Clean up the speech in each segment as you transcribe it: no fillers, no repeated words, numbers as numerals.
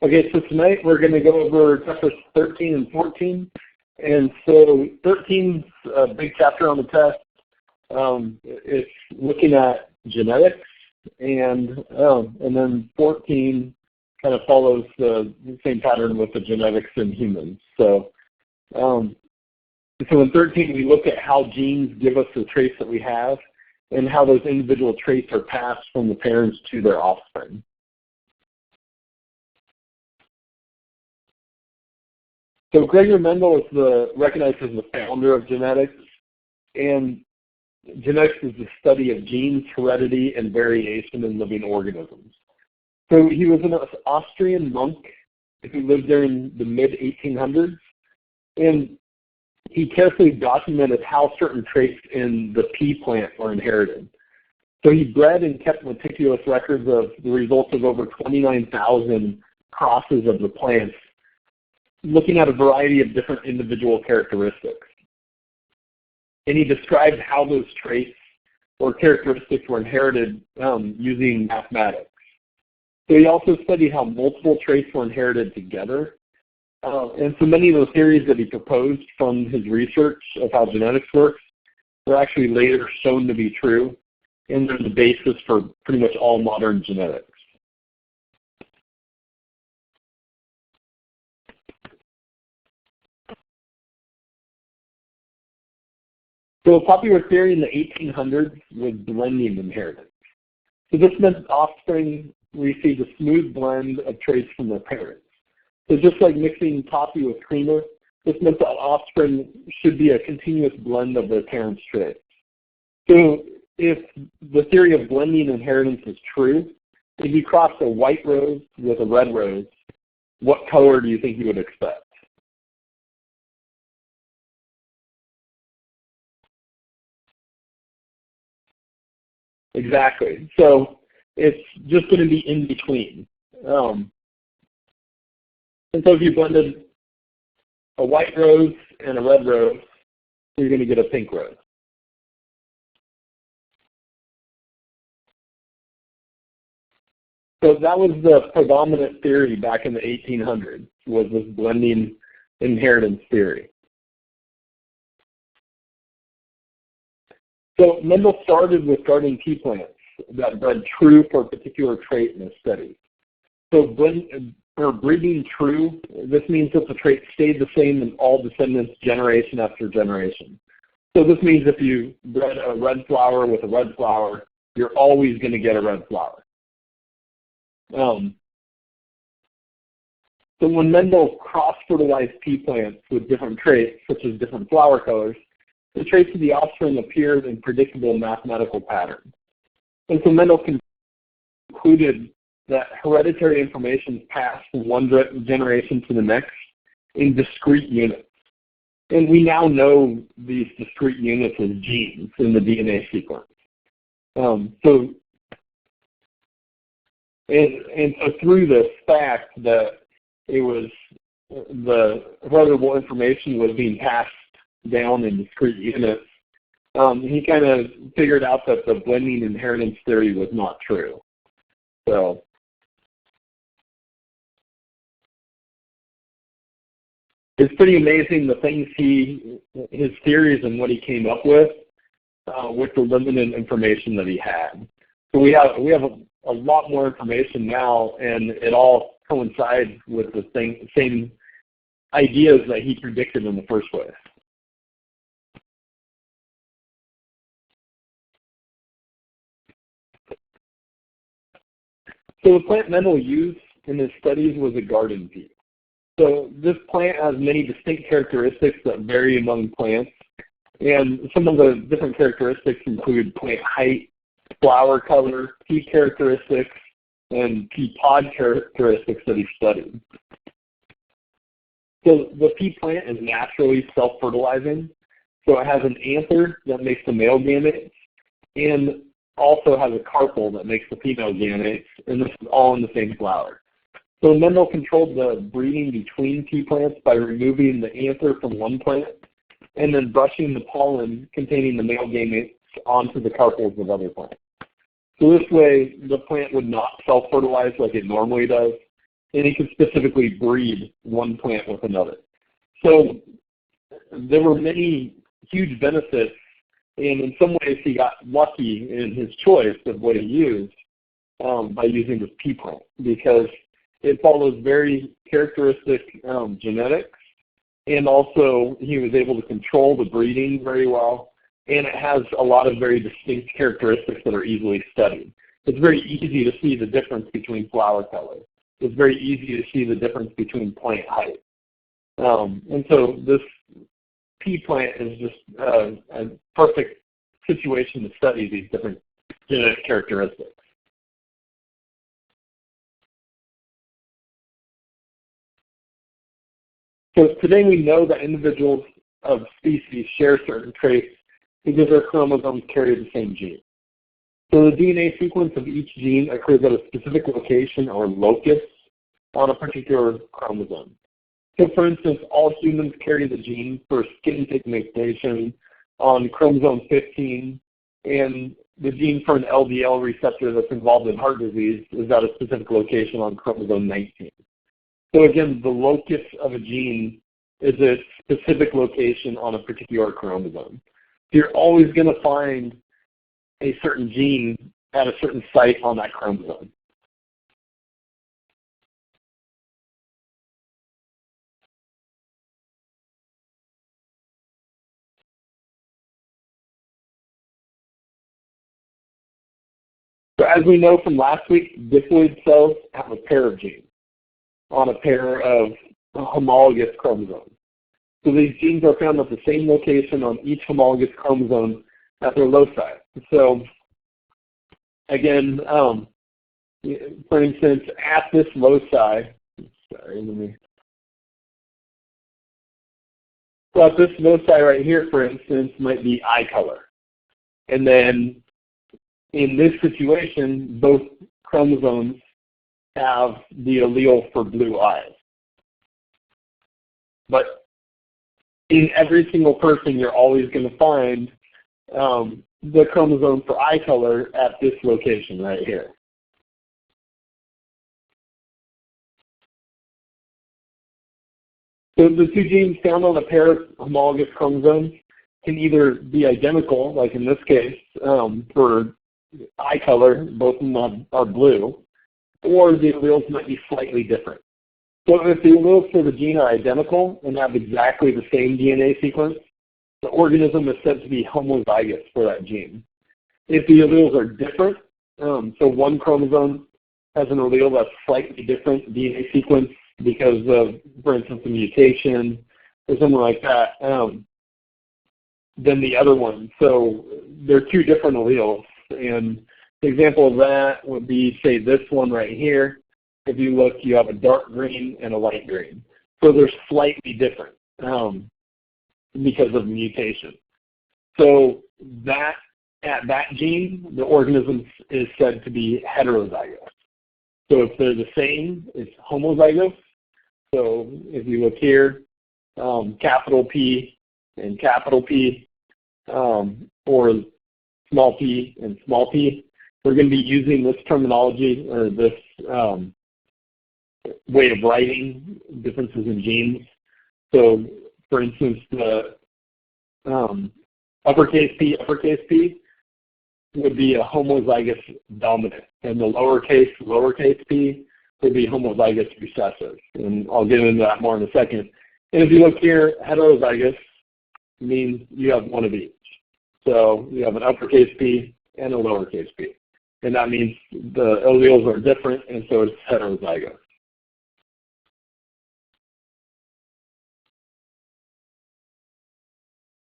Okay, so tonight we're going to go over chapters 13 and 14. And so 13's a big chapter on the test. It's looking at genetics, and then 14 kind of follows the same pattern with the genetics in humans. So, in 13 we look at how genes give us the traits that we have, and how those individual traits are passed from the parents to their offspring. So Gregor Mendel is recognized as the founder of genetics, and genetics is the study of genes, heredity, and variation in living organisms. So he was an Austrian monk who lived during the mid-1800s, and he carefully documented how certain traits in the pea plant were inherited. So he bred and kept meticulous records of the results of over 29,000 crosses of the plants, looking at a variety of different individual characteristics. And he described how those traits or characteristics were inherited using mathematics. So he also studied how multiple traits were inherited together. And so many of those theories that he proposed from his research of how genetics works were actually later shown to be true, and they're the basis for pretty much all modern genetics. So a popular theory in the 1800s was blending inheritance. So this meant offspring received a smooth blend of traits from their parents. So just like mixing coffee with creamer, this meant that offspring should be a continuous blend of their parents' traits. So if the theory of blending inheritance is true, if you cross a white rose with a red rose, what color do you think you would expect? Exactly. So it's just going to be in between. And so if you blended a white rose and a red rose, you're going to get a pink rose. So that was the predominant theory back in the 1800s, was this blending inheritance theory. So Mendel started with garden pea plants that bred true for a particular trait in his study. So breeding true, this means that the trait stayed the same in all descendants generation after generation. So this means if you bred a red flower with a red flower, you're always going to get a red flower. So when Mendel cross-fertilized pea plants with different traits, such as different flower colors, the traits of the offspring appeared in predictable mathematical patterns. And so Mendel concluded that hereditary information is passed from one generation to the next in discrete units. And we now know these discrete units as genes in the DNA sequence. And so through this fact that it was the heritable information was being passed down in discrete units, he kind of figured out that the blending inheritance theory was not true. So it's pretty amazing the things his theories and what he came up with the limited information that he had. So we have a lot more information now, and it all coincides with the same ideas that he predicted in the first place. So the plant Mendel used in his studies was a garden pea. So this plant has many distinct characteristics that vary among plants, and some of the different characteristics include plant height, flower color, pea characteristics, and pea pod characteristics that he studied. So the pea plant is naturally self-fertilizing, so it has an anther that makes the male gametes, and also has a carpel that makes the female gametes, and this is all in the same flower. So Mendel controlled the breeding between pea plants by removing the anther from one plant and then brushing the pollen containing the male gametes onto the carpels of other plants. So this way, the plant would not self-fertilize like it normally does, and he could specifically breed one plant with another. So there were many huge benefits, and in some ways he got lucky in his choice of what he used by using this pea plant, because it follows very characteristic genetics, and also he was able to control the breeding very well, and it has a lot of very distinct characteristics that are easily studied. It's very easy to see the difference between flower color. It's very easy to see the difference between plant height. And so this pea plant is just a perfect situation to study these different genetic characteristics. So today we know that individuals of species share certain traits because their chromosomes carry the same gene. So the DNA sequence of each gene occurs at a specific location or locus on a particular chromosome. So for instance, all humans carry the gene for skin pigmentation on chromosome 15, and the gene for an LDL receptor that's involved in heart disease is at a specific location on chromosome 19. So again, the locus of a gene is a specific location on a particular chromosome. So you're always going to find a certain gene at a certain site on that chromosome. So as we know from last week, diploid cells have a pair of genes on a pair of homologous chromosomes. So these genes are found at the same location on each homologous chromosome at their loci. So again, for instance, at this loci, so at this loci right here, for instance, might be eye color. And then in this situation, both chromosomes have the allele for blue eyes. But in every single person, you're always going to find the chromosome for eye color at this location right here. So the two genes found on a pair of homologous chromosomes can either be identical, like in this case, for eye color, both of them are blue, or the alleles might be slightly different. So if the alleles for the gene are identical and have exactly the same DNA sequence, the organism is said to be homozygous for that gene. If the alleles are different, so one chromosome has an allele that's slightly different DNA sequence because of, for instance, a mutation or something like that, than the other one. So they're two different alleles. And the example of that would be, say, this one right here. If you look, you have a dark green and a light green. So they're slightly different because of mutation. So that at that gene, the organism is said to be heterozygous. So if they're the same, it's homozygous. So if you look here, capital P and capital P, or small p and small p, we're going to be using this terminology or this way of writing differences in genes. So for instance, the uppercase P would be a homozygous dominant, and the lowercase p would be homozygous recessive. And I'll get into that more in a second. And if you look here, heterozygous means you have one of each. So you have an uppercase P and a lowercase p. And that means the alleles are different, and so it's heterozygous.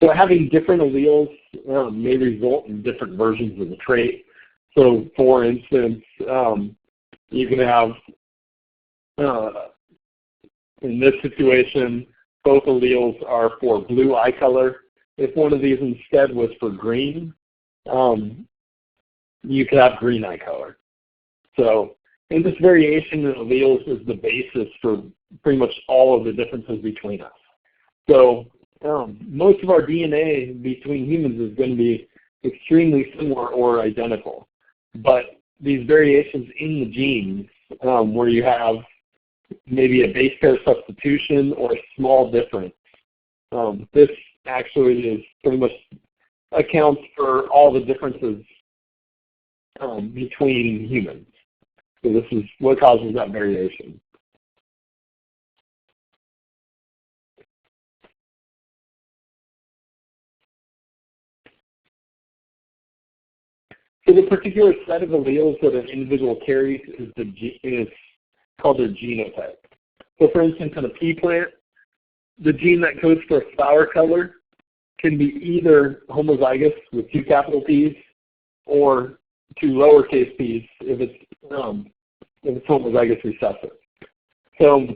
So having different alleles may result in different versions of the trait. So for instance, you can have, in this situation, both alleles are for blue eye color. If one of these instead was for green, you could have green eye color. So, and this variation in alleles is the basis for pretty much all of the differences between us. So, most of our DNA between humans is going to be extremely similar or identical. But these variations in the genes, where you have maybe a base pair substitution or a small difference. This actually is pretty much accounts for all the differences between humans. So this is what causes that variation. So the particular set of alleles that an individual carries is called their genotype. So for instance, in a pea plant, the gene that codes for flower color can be either homozygous with 2 capital P's or 2 lowercase p's if it's homozygous recessive. So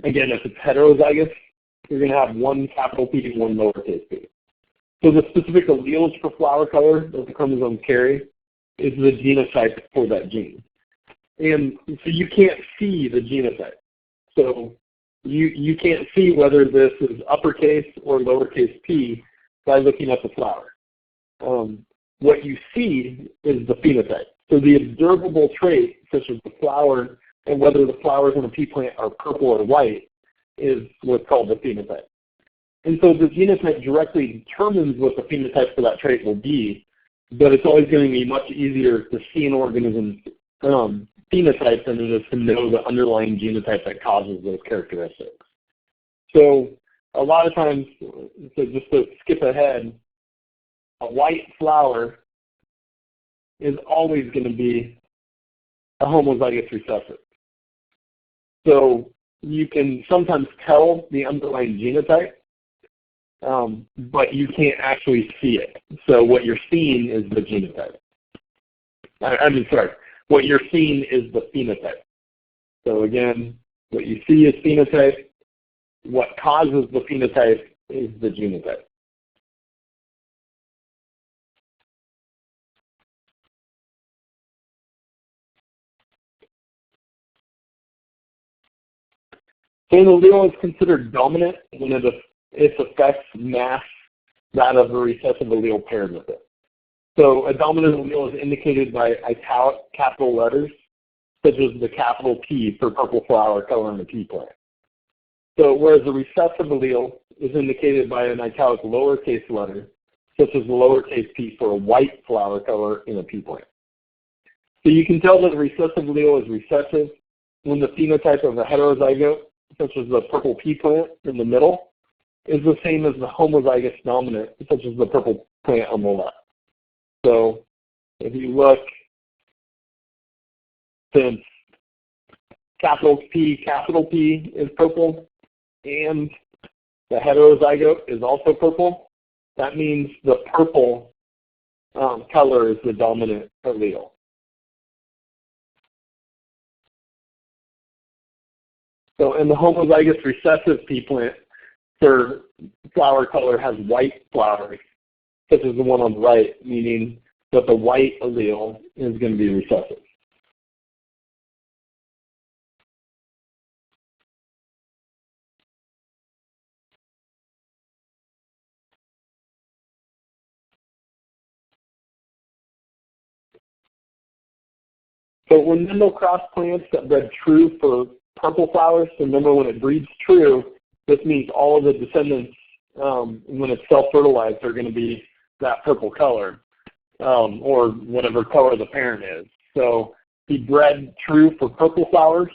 again, if it's heterozygous, you're going to have 1 capital P and 1 lowercase p. So the specific alleles for flower color that the chromosomes carry is the genotype for that gene. And so you can't see the genotype. So you can't see whether this is uppercase or lowercase p by looking at the flower. What you see is the phenotype. So the observable trait, such as the flower and whether the flowers in a pea plant are purple or white, is what's called the phenotype. And so the genotype directly determines what the phenotype for that trait will be, but it's always going to be much easier to see an organism's phenotype than it is to know the underlying genotype that causes those characteristics. So a lot of times, so just to skip ahead, a white flower is always going to be a homozygous recessive. So you can sometimes tell the underlying genotype, but you can't actually see it. So what you're seeing is the genotype. What you're seeing is the phenotype. So again, what you see is phenotype. What causes the phenotype is the genotype. So an allele is considered dominant when its effects match that of a recessive allele paired with it. So a dominant allele is indicated by italic capital letters, such as the capital P for purple flower color in a pea plant. So whereas a recessive allele is indicated by an italic lowercase letter, such as the lowercase p for a white flower color in a pea plant. So you can tell that a recessive allele is recessive when the phenotype of a heterozygote, such as the purple pea plant in the middle, is the same as the homozygous dominant, such as the purple plant on the left. So if you look, since capital P is purple, and the heterozygote is also purple, that means the purple color is the dominant allele. So in the homozygous recessive pea plant, their flower color has white flowers, such as the one on the right, meaning that the white allele is going to be recessive. So when Mendel crossed plants that bred true for purple flowers, so remember when it breeds true, this means all of the descendants, when it's self-fertilized, are going to be that purple color, or whatever color the parent is. So he bred true for purple flowers,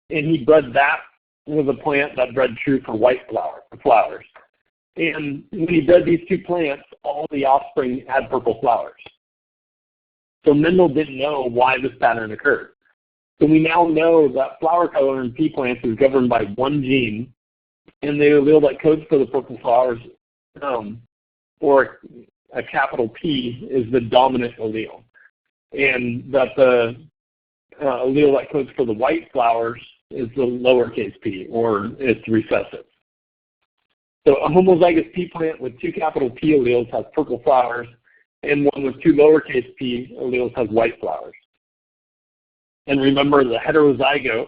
and he bred that with a plant that bred true for white flowers. And when he bred these two plants, all the offspring had purple flowers. So Mendel didn't know why this pattern occurred. So we now know that flower color in pea plants is governed by one gene, and the allele that codes for the purple flowers, or a capital P, is the dominant allele. And that the allele that codes for the white flowers is the lowercase p, or it's recessive. So a homozygous pea plant with 2 capital P alleles has purple flowers, and one with 2 lowercase p alleles has white flowers. And remember, the heterozygote,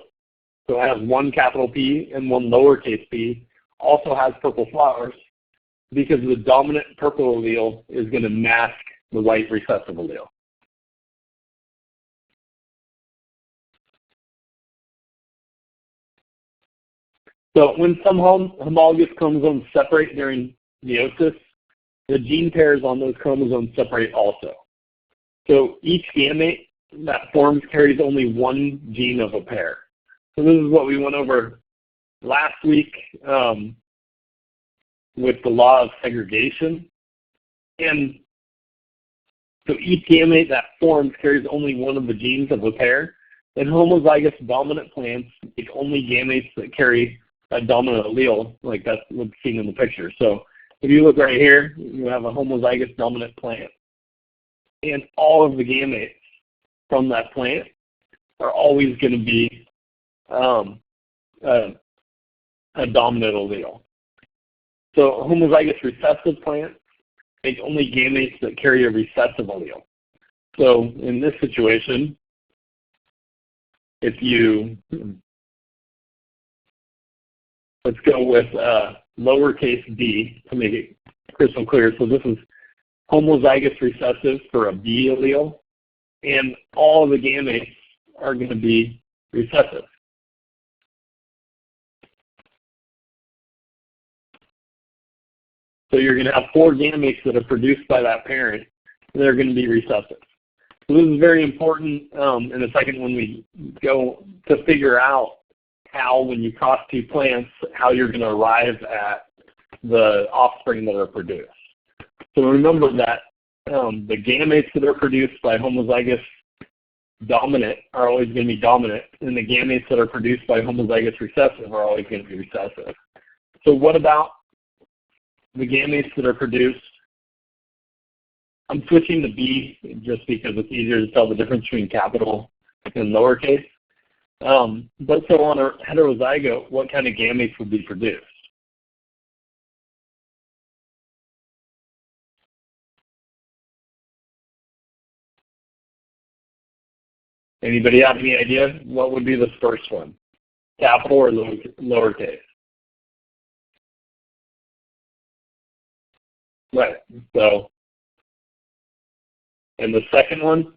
so it has 1 capital P and 1 lowercase p, also has purple flowers because the dominant purple allele is going to mask the white recessive allele. So when some homologous chromosomes separate during meiosis, the gene pairs on those chromosomes separate also. So each gamete that forms carries only one gene of a pair. So this is what we went over last week with the law of segregation. And so each gamete that forms carries only one of the genes of a pair. And homozygous dominant plants make only gametes that carry a dominant allele, like that's what's seen in the picture. So if you look right here, you have a homozygous dominant plant. And all of the gametes from that plant are always going to be a dominant allele. So homozygous recessive plants make only gametes that carry a recessive allele. So in this situation, if you, let's go with lowercase b to make it crystal clear. So this is homozygous recessive for a B allele, and all of the gametes are going to be recessive. So you're going to have 4 gametes that are produced by that parent, and they're going to be recessive. So this is very important in a second when we go to figure out how, when you cross 2 plants, how you're going to arrive at the offspring that are produced. So remember that the gametes that are produced by homozygous dominant are always going to be dominant, and the gametes that are produced by homozygous recessive are always going to be recessive. So what about the gametes that are produced? I'm switching to B just because it's easier to tell the difference between capital and lowercase. But so on a heterozygote, what kind of gametes would be produced? Anybody have any idea? What would be the first one? Capital or lowercase? Right. So, and the second one?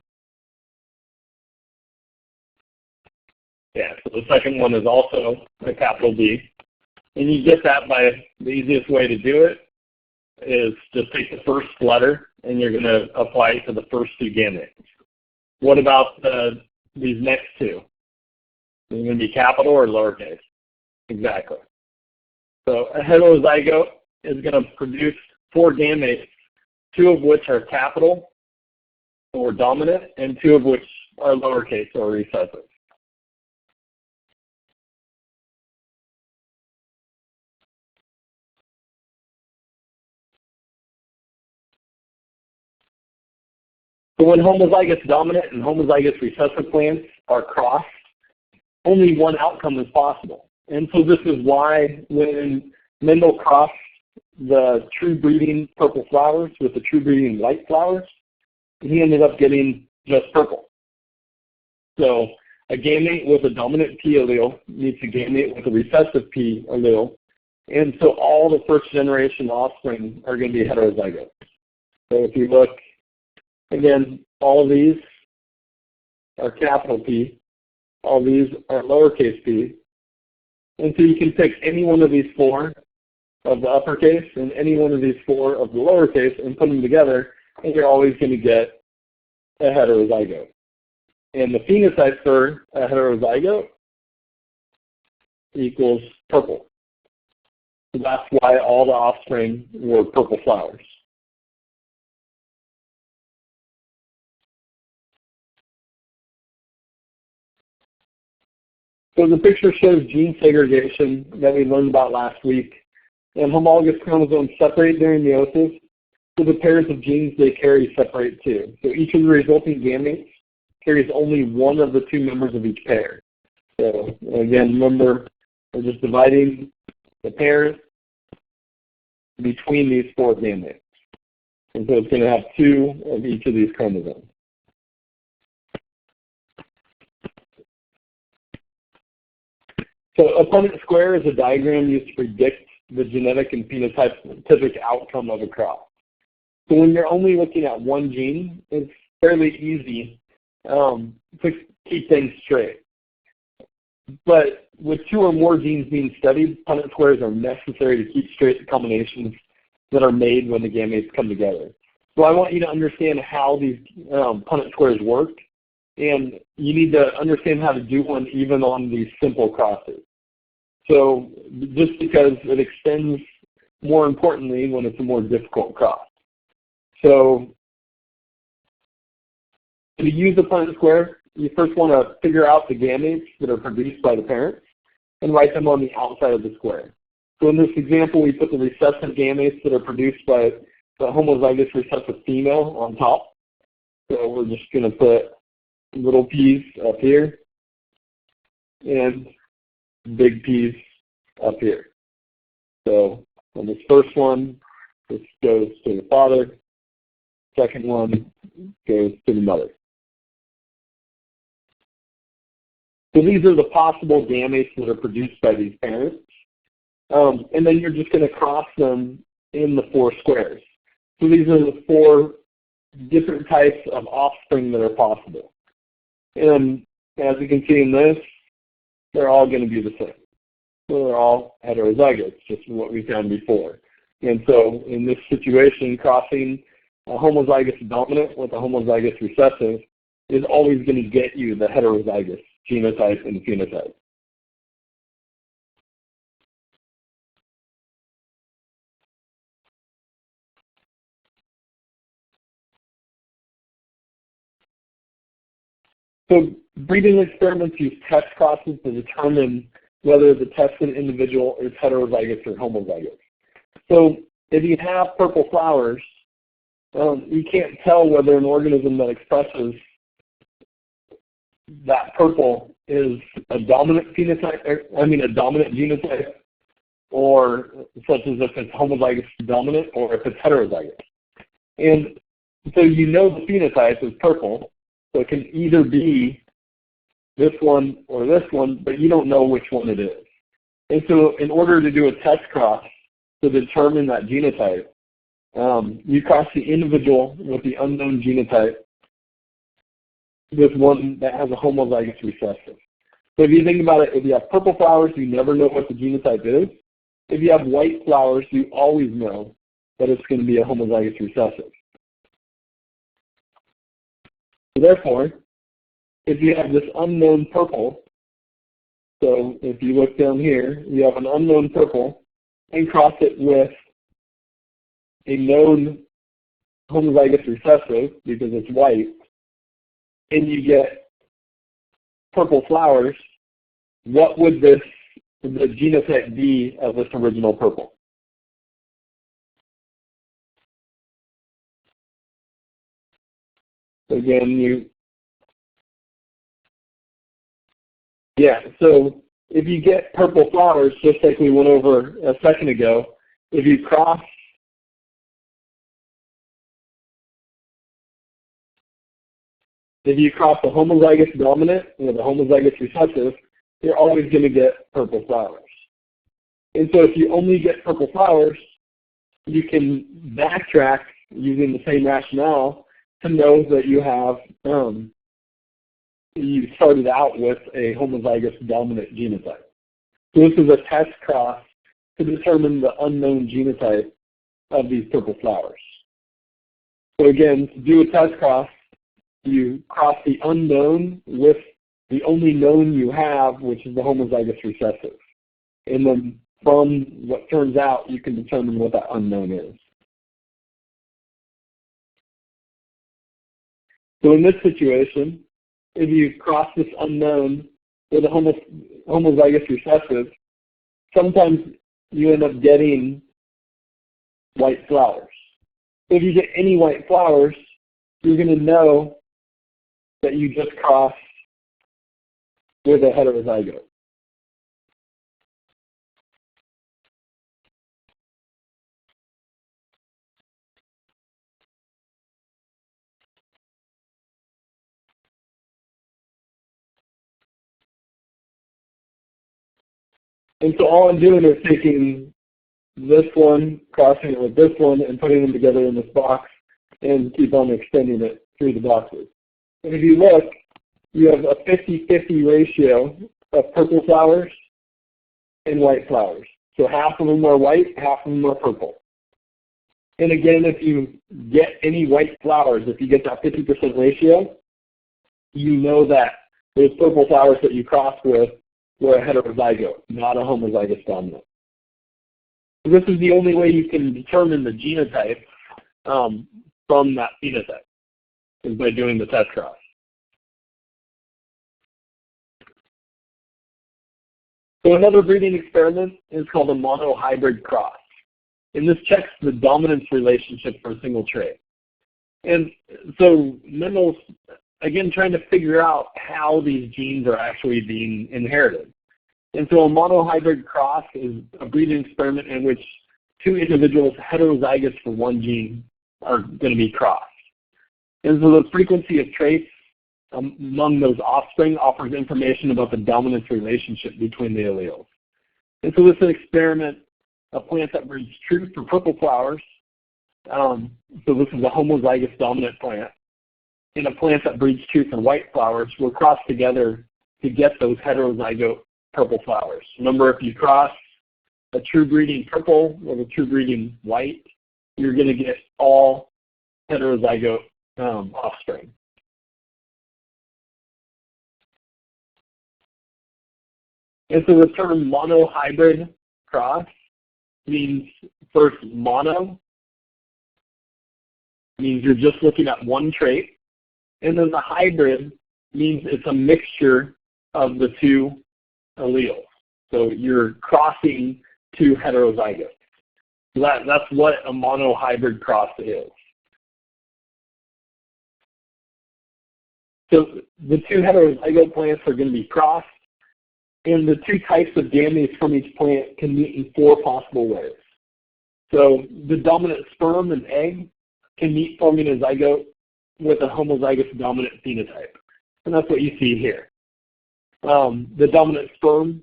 Yeah, so the second one is also a capital B. And you get that by the easiest way to do it is just take the first letter and you're going to apply it to the first 2 gametes. What about these next 2? Is it going to be capital or lowercase? Exactly. So a heterozygote is going to produce 4 gametes, 2 of which are capital or dominant, and 2 of which are lowercase or recessive. So when homozygous dominant and homozygous recessive plants are crossed, only one outcome is possible. And so this is why when Mendel crossed the true breeding purple flowers with the true breeding white flowers, he ended up getting just purple. So a gamete with a dominant P allele meets a gamete with a recessive P allele. And so all the first generation offspring are going to be heterozygotes. So if you look, again, all of these are capital P, all these are lowercase p. And so you can pick any one of these 4 of the uppercase and any one of these 4 of the lowercase and put them together, and you're always going to get a heterozygote. And the phenotype for a heterozygote equals purple. So that's why all the offspring were purple flowers. So the picture shows gene segregation that we learned about last week. And homologous chromosomes separate during meiosis, so the pairs of genes they carry separate too. So each of the resulting gametes carries only one of the 2 members of each pair. So again, remember, we're just dividing the pairs between these 4 gametes. And so it's going to have 2 of each of these chromosomes. So a Punnett square is a diagram used to predict the genetic and phenotypic outcome of a crop. So when you're only looking at one gene, it's fairly easy to keep things straight. But with 2 or more genes being studied, Punnett squares are necessary to keep straight the combinations that are made when the gametes come together. So I want you to understand how these Punnett squares work, and you need to understand how to do one even on these simple crosses. So just because it extends more importantly when it's a more difficult cross. So to use a Punnett square, you first want to figure out the gametes that are produced by the parents and write them on the outside of the square. So in this example, we put the recessive gametes that are produced by the homozygous recessive female on top. So we're just going to put little p's up here and big p's up here. So on this first one, this goes to the father. Second one goes to the mother. So these are the possible gametes that are produced by these parents. And then you're just going to cross them in the 4 squares. So these are the 4 different types of offspring that are possible. And as you can see in this, they're all going to be the same. So they're all heterozygous, just what we found before. And so in this situation, crossing a homozygous dominant with a homozygous recessive is always going to get you the heterozygous genotype and phenotype. So breeding experiments use test crosses to determine whether the tested individual is heterozygous or homozygous. So if you have purple flowers, you can't tell whether an organism that expresses that purple is a dominant phenotype, a dominant genotype, or such as if it's homozygous dominant or if it's heterozygous. And so you know the phenotype is purple, so it can either be this one or this one, but you don't know which one it is. And so in order to do a test cross to determine that genotype, you cross the individual with the unknown genotype with one that has a homozygous recessive. So if you think about it, if you have purple flowers, you never know what the genotype is. If you have white flowers, you always know that it's going to be a homozygous recessive. So therefore, if you have this unknown purple, so if you look down here, you have an unknown purple and cross it with a known homozygous recessive because it's white, and you get purple flowers, what would the genotype be of this original purple? Again, so if you get purple flowers, just like we went over a second ago, if you cross a homozygous dominant with a homozygous recessive, you're always going to get purple flowers. And so if you only get purple flowers, you can backtrack using the same rationale to know that you have you started out with a homozygous dominant genotype. So this is a test cross to determine the unknown genotype of these purple flowers. So again, to do a test cross, you cross the unknown with the only known you have, which is the homozygous recessive. And then from what turns out, you can determine what that unknown is. So in this situation, if you cross this unknown with a homozygous recessive, sometimes you end up getting white flowers. If you get any white flowers, you're going to know that you just crossed with a heterozygote. And so all I'm doing is taking this one, crossing it with this one, and putting them together in this box, and keep on extending it through the boxes. And if you look, you have a 50-50 ratio of purple flowers and white flowers. So half of them are white, half of them are purple. And again, if you get any white flowers, if you get that 50% ratio, you know that those purple flowers that you crossed with were a heterozygote, not a homozygous dominant. So this is the only way you can determine the genotype from that phenotype, is by doing the test cross. So another breeding experiment is called a monohybrid cross. And this checks the dominance relationship for a single trait. And so Mendel's, again, trying to figure out how these genes are actually being inherited. And so a monohybrid cross is a breeding experiment in which two individuals heterozygous for one gene are going to be crossed. And so the frequency of traits among those offspring offers information about the dominance relationship between the alleles. And so this is an experiment, a plant that breeds true for purple flowers. So this is a homozygous dominant plant. And a plant that breeds true for white flowers were crossed together to get those heterozygote purple flowers. Remember, if you cross a true breeding purple with a true breeding white, you're going to get all heterozygote offspring. And so the term monohybrid cross means, first, mono means you're just looking at one trait, and then the hybrid means it's a mixture of the two alleles. So you're crossing two heterozygotes. So that's what a monohybrid cross is. So the two heterozygote plants are going to be crossed, and the two types of gametes from each plant can meet in four possible ways. So the dominant sperm and egg can meet, forming a zygote with a homozygous dominant phenotype. And that's what you see here. The dominant sperm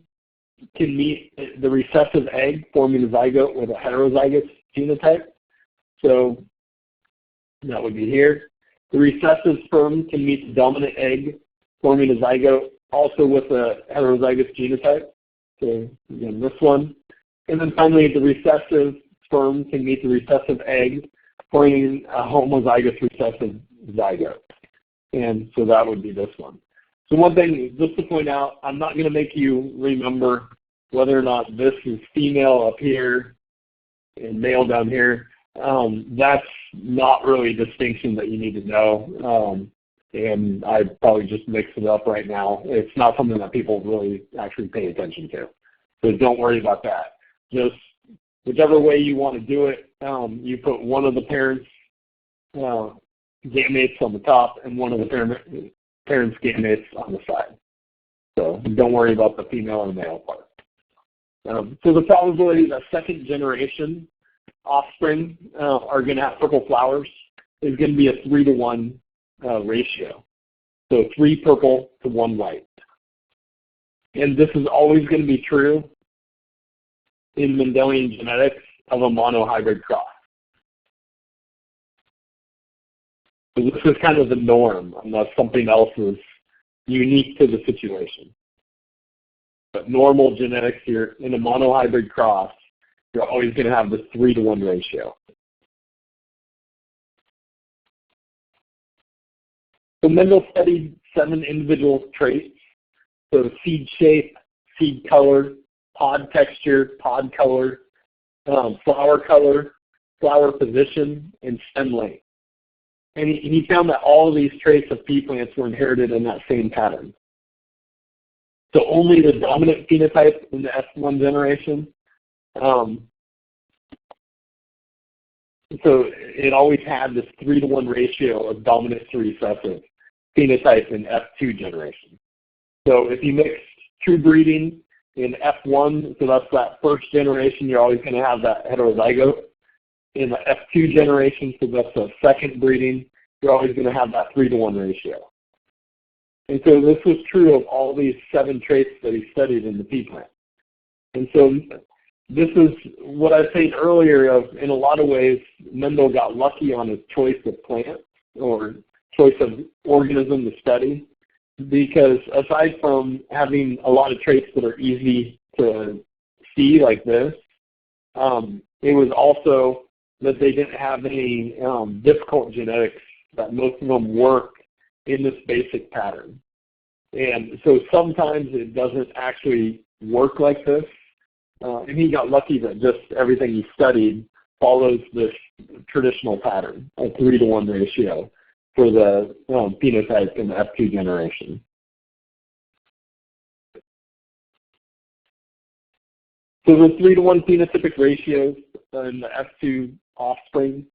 can meet the recessive egg, forming a zygote with a heterozygous genotype. So that would be here. The recessive sperm can meet the dominant egg, forming a zygote also with a heterozygous genotype. So again, this one. And then finally, the recessive sperm can meet the recessive egg, forming a homozygous recessive zygote. And so that would be this one. So one thing, just to point out, I'm not going to make you remember whether or not this is female up here and male down here. That's not really a distinction that you need to know. And I'd probably just mix it up right now. It's not something that people really actually pay attention to. So don't worry about that. Just whichever way you want to do it, you put one of the parents' gametes on the top and one of the parents' gametes on the side. So don't worry about the female and male part. So the probability that second generation offspring are going to have purple flowers is going to be a 3-to-1 ratio. So 3 purple to 1 white. And this is always going to be true in Mendelian genetics of a monohybrid cross. So this is kind of the norm, unless something else is unique to the situation. But normal genetics here, in a monohybrid cross, you're always going to have this 3-to-1 ratio. So Mendel studied 7 individual traits. So seed shape, seed color, pod texture, pod color, flower color, flower position, and stem length. And he found that all of these traits of pea plants were inherited in that same pattern. So only the dominant phenotype in the S1 generation. So it always had this 3-to-1 ratio of dominant to recessive phenotype in F2 generation. So if you mix true breeding in F1, so that's that first generation, you're always going to have that heterozygote. In the F2 generation, so that's the second breeding, you're always going to have that 3-to-1 ratio. And so this was true of all these 7 traits that he studied in the pea plant. And so this is what I said earlier of, in a lot of ways, Mendel got lucky on his choice of plant or choice of organism to study, because aside from having a lot of traits that are easy to see like this, it was also that they didn't have any difficult genetics, that most of them work in this basic pattern. And so sometimes it doesn't actually work like this. And he got lucky that just everything he studied follows this traditional pattern, a 3-to-1 ratio for the phenotype in the F2 generation. So the 3-to-1 phenotypic ratios in the F2 offspring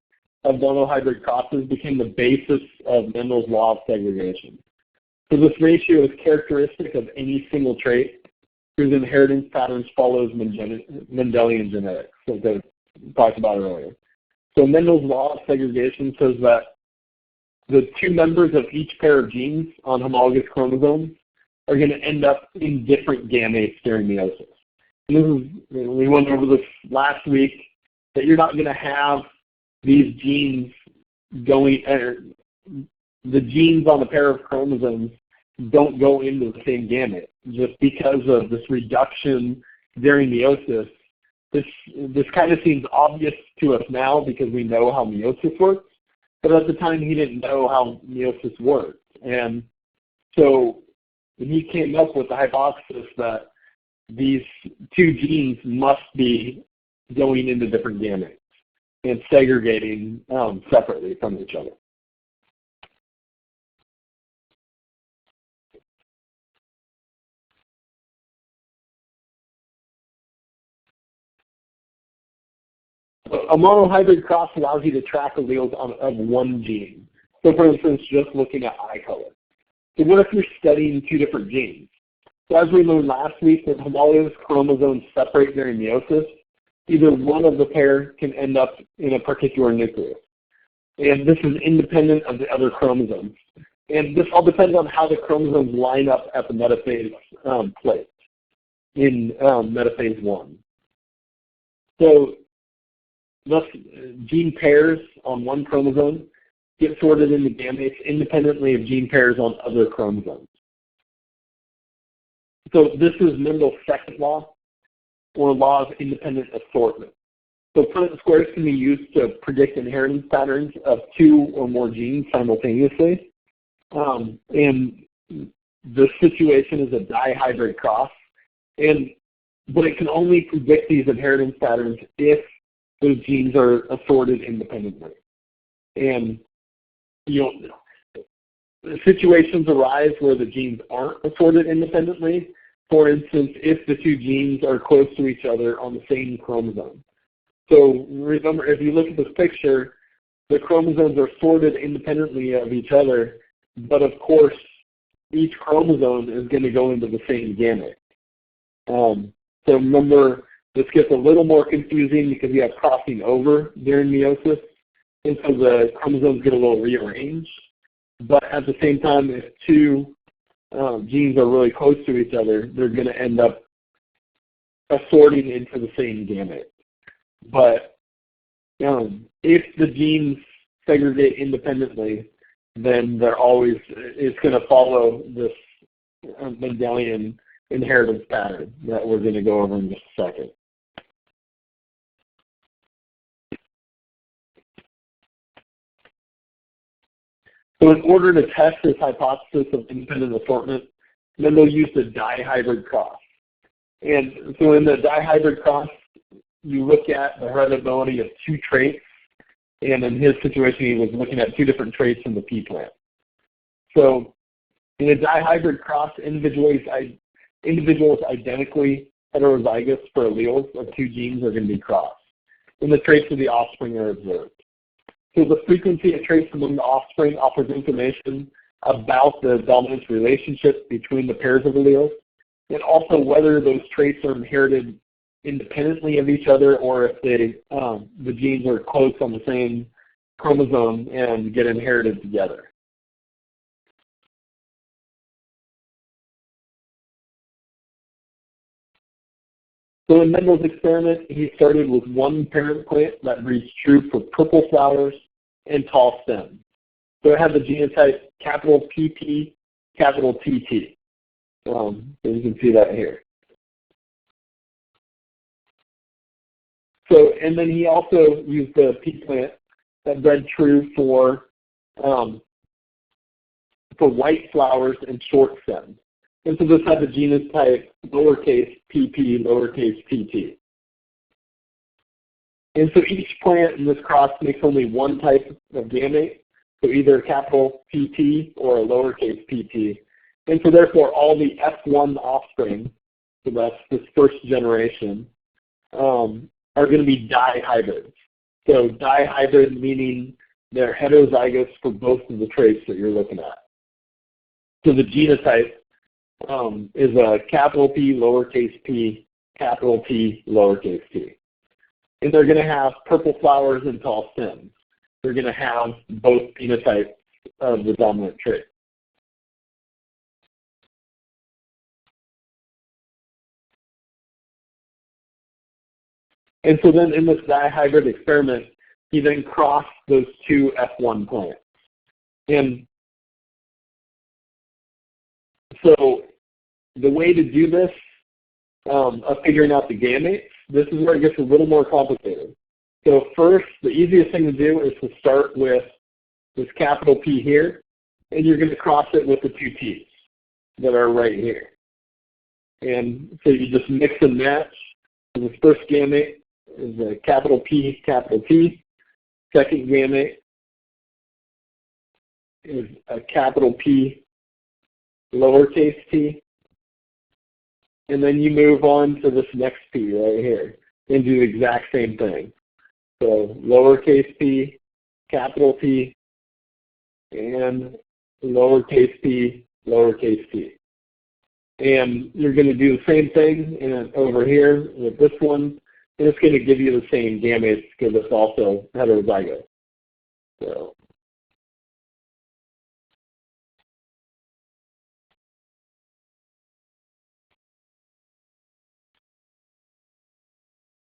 of monohybrid crosses became the basis of Mendel's law of segregation. So this ratio is characteristic of any single trait whose inheritance patterns follows Mendelian genetics, as I talked about earlier. So Mendel's law of segregation says that the 2 members of each pair of genes on homologous chromosomes are going to end up in different gametes during meiosis. And this is, we went over this last week, that you're not going to have these genes going, the genes on a pair of chromosomes don't go into the same gamete. Just because of this reduction during meiosis, this kind of seems obvious to us now because we know how meiosis works, but at the time he didn't know how meiosis worked. And so he came up with the hypothesis that these 2 genes must be going into different gametes and segregating separately from each other. A monohybrid cross allows you to track alleles of 1 gene. So for instance, just looking at eye color. So what if you're studying 2 different genes? So as we learned last week, when homologous chromosomes separate during meiosis, either one of the pair can end up in a particular nucleus. And this is independent of the other chromosomes. And this all depends on how the chromosomes line up at the metaphase plate in metaphase 1. So thus, gene pairs on 1 chromosome get sorted into gametes independently of gene pairs on other chromosomes. So this is Mendel's second law, or law of independent assortment. So Punnett squares can be used to predict inheritance patterns of 2 or more genes simultaneously. And the situation is a dihybrid cross. But it can only predict these inheritance patterns if those genes are assorted independently. And situations arise where the genes aren't assorted independently. For instance, if the 2 genes are close to each other on the same chromosome. So remember, if you look at this picture, the chromosomes are sorted independently of each other, but of course, each chromosome is going to go into the same gamete. So remember, this gets a little more confusing because you have crossing over during meiosis, and so the chromosomes get a little rearranged. But at the same time, if 2 genes are really close to each other, they're going to end up assorting into the same gamete. But if the genes segregate independently, then it's going to follow this Mendelian inheritance pattern that we're going to go over in just a second. So in order to test this hypothesis of independent assortment, Mendel used a dihybrid cross. And so in the dihybrid cross, you look at the heritability of 2 traits, and in his situation, he was looking at 2 different traits in the pea plant. So in a dihybrid cross, individuals identically heterozygous for alleles of 2 genes are going to be crossed, and the traits of the offspring are observed. So the frequency of traits among the offspring offers information about the dominance relationship between the pairs of alleles, and also whether those traits are inherited independently of each other, or if the genes are close on the same chromosome and get inherited together. So in Mendel's experiment, he started with 1 parent plant that breeds true for purple flowers and tall stems. So it had the genotype capital PP capital TT. So you can see that here. So, and then he also used the pea plant that bred true for white flowers and short stems. And so this had the genus type lowercase pp, lowercase tt. And so each plant in this cross makes only one type of gamete, so either a capital PT or a lowercase pt. And so therefore all the F1 offspring, so that's this first generation, are going to be dihybrids. So dihybrid meaning they're heterozygous for both of the traits that you're looking at. So the genotype is a capital P, lowercase p, capital T, lowercase t. And they're going to have purple flowers and tall stems. They're going to have both phenotypes of the dominant trait. And so then in this dihybrid experiment, he then crossed those two F1 plants. And so the way to do this, of figuring out the gametes, this is where it gets a little more complicated. So first, the easiest thing to do is to start with this capital P here, and you're going to cross it with the two T's that are right here. And so you just mix and match. So this first gamete is a capital P, capital T. Second gamete is a capital P, lowercase t. And then you move on to this next P right here and do the exact same thing. So lowercase p, capital T, and lowercase p, lowercase t. And you're going to do the same thing over here with this one, and it's going to give you the same gametes because it's also heterozygous. So.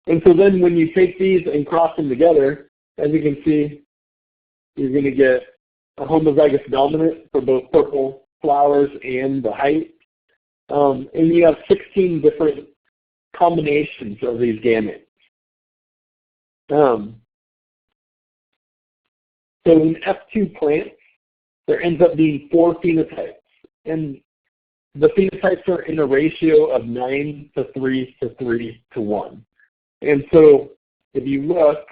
And so then when you take these and cross them together, as you can see, you're going to get a homozygous dominant for both purple flowers and the height. And you have 16 different combinations of these gametes. So in F2 plants, there ends up being 4 phenotypes. And the phenotypes are in a ratio of 9 to 3 to 3 to 1. And so if you look,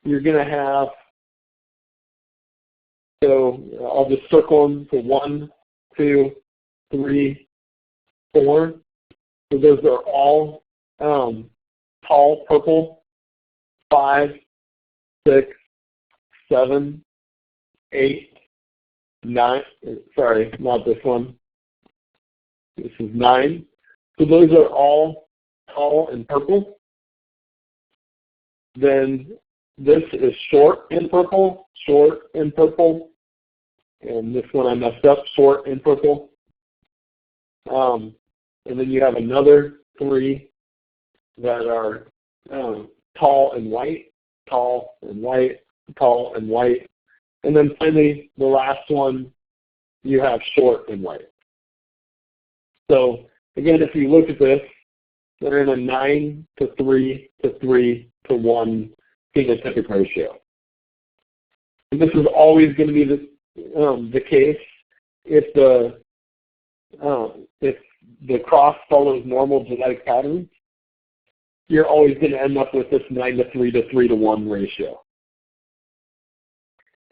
you're going to have, so I'll just circle them to 1, 2, 3, 4. So those are all tall purple, 5, 6, 7, 8, 9. Sorry, not this one. This is 9. So those are all tall and purple. Then this is short and purple, and this one I messed up, short and purple. And then you have another 3 that are tall and white, tall and white, tall and white. And then finally, the last one, you have short and white. So again, if you look at this, they're in a 9 to 3 to 3 to 1 phenotypic ratio. And this is always going to be the case if the cross follows normal genetic patterns. You're always going to end up with this 9 to 3 to 3 to 1 ratio.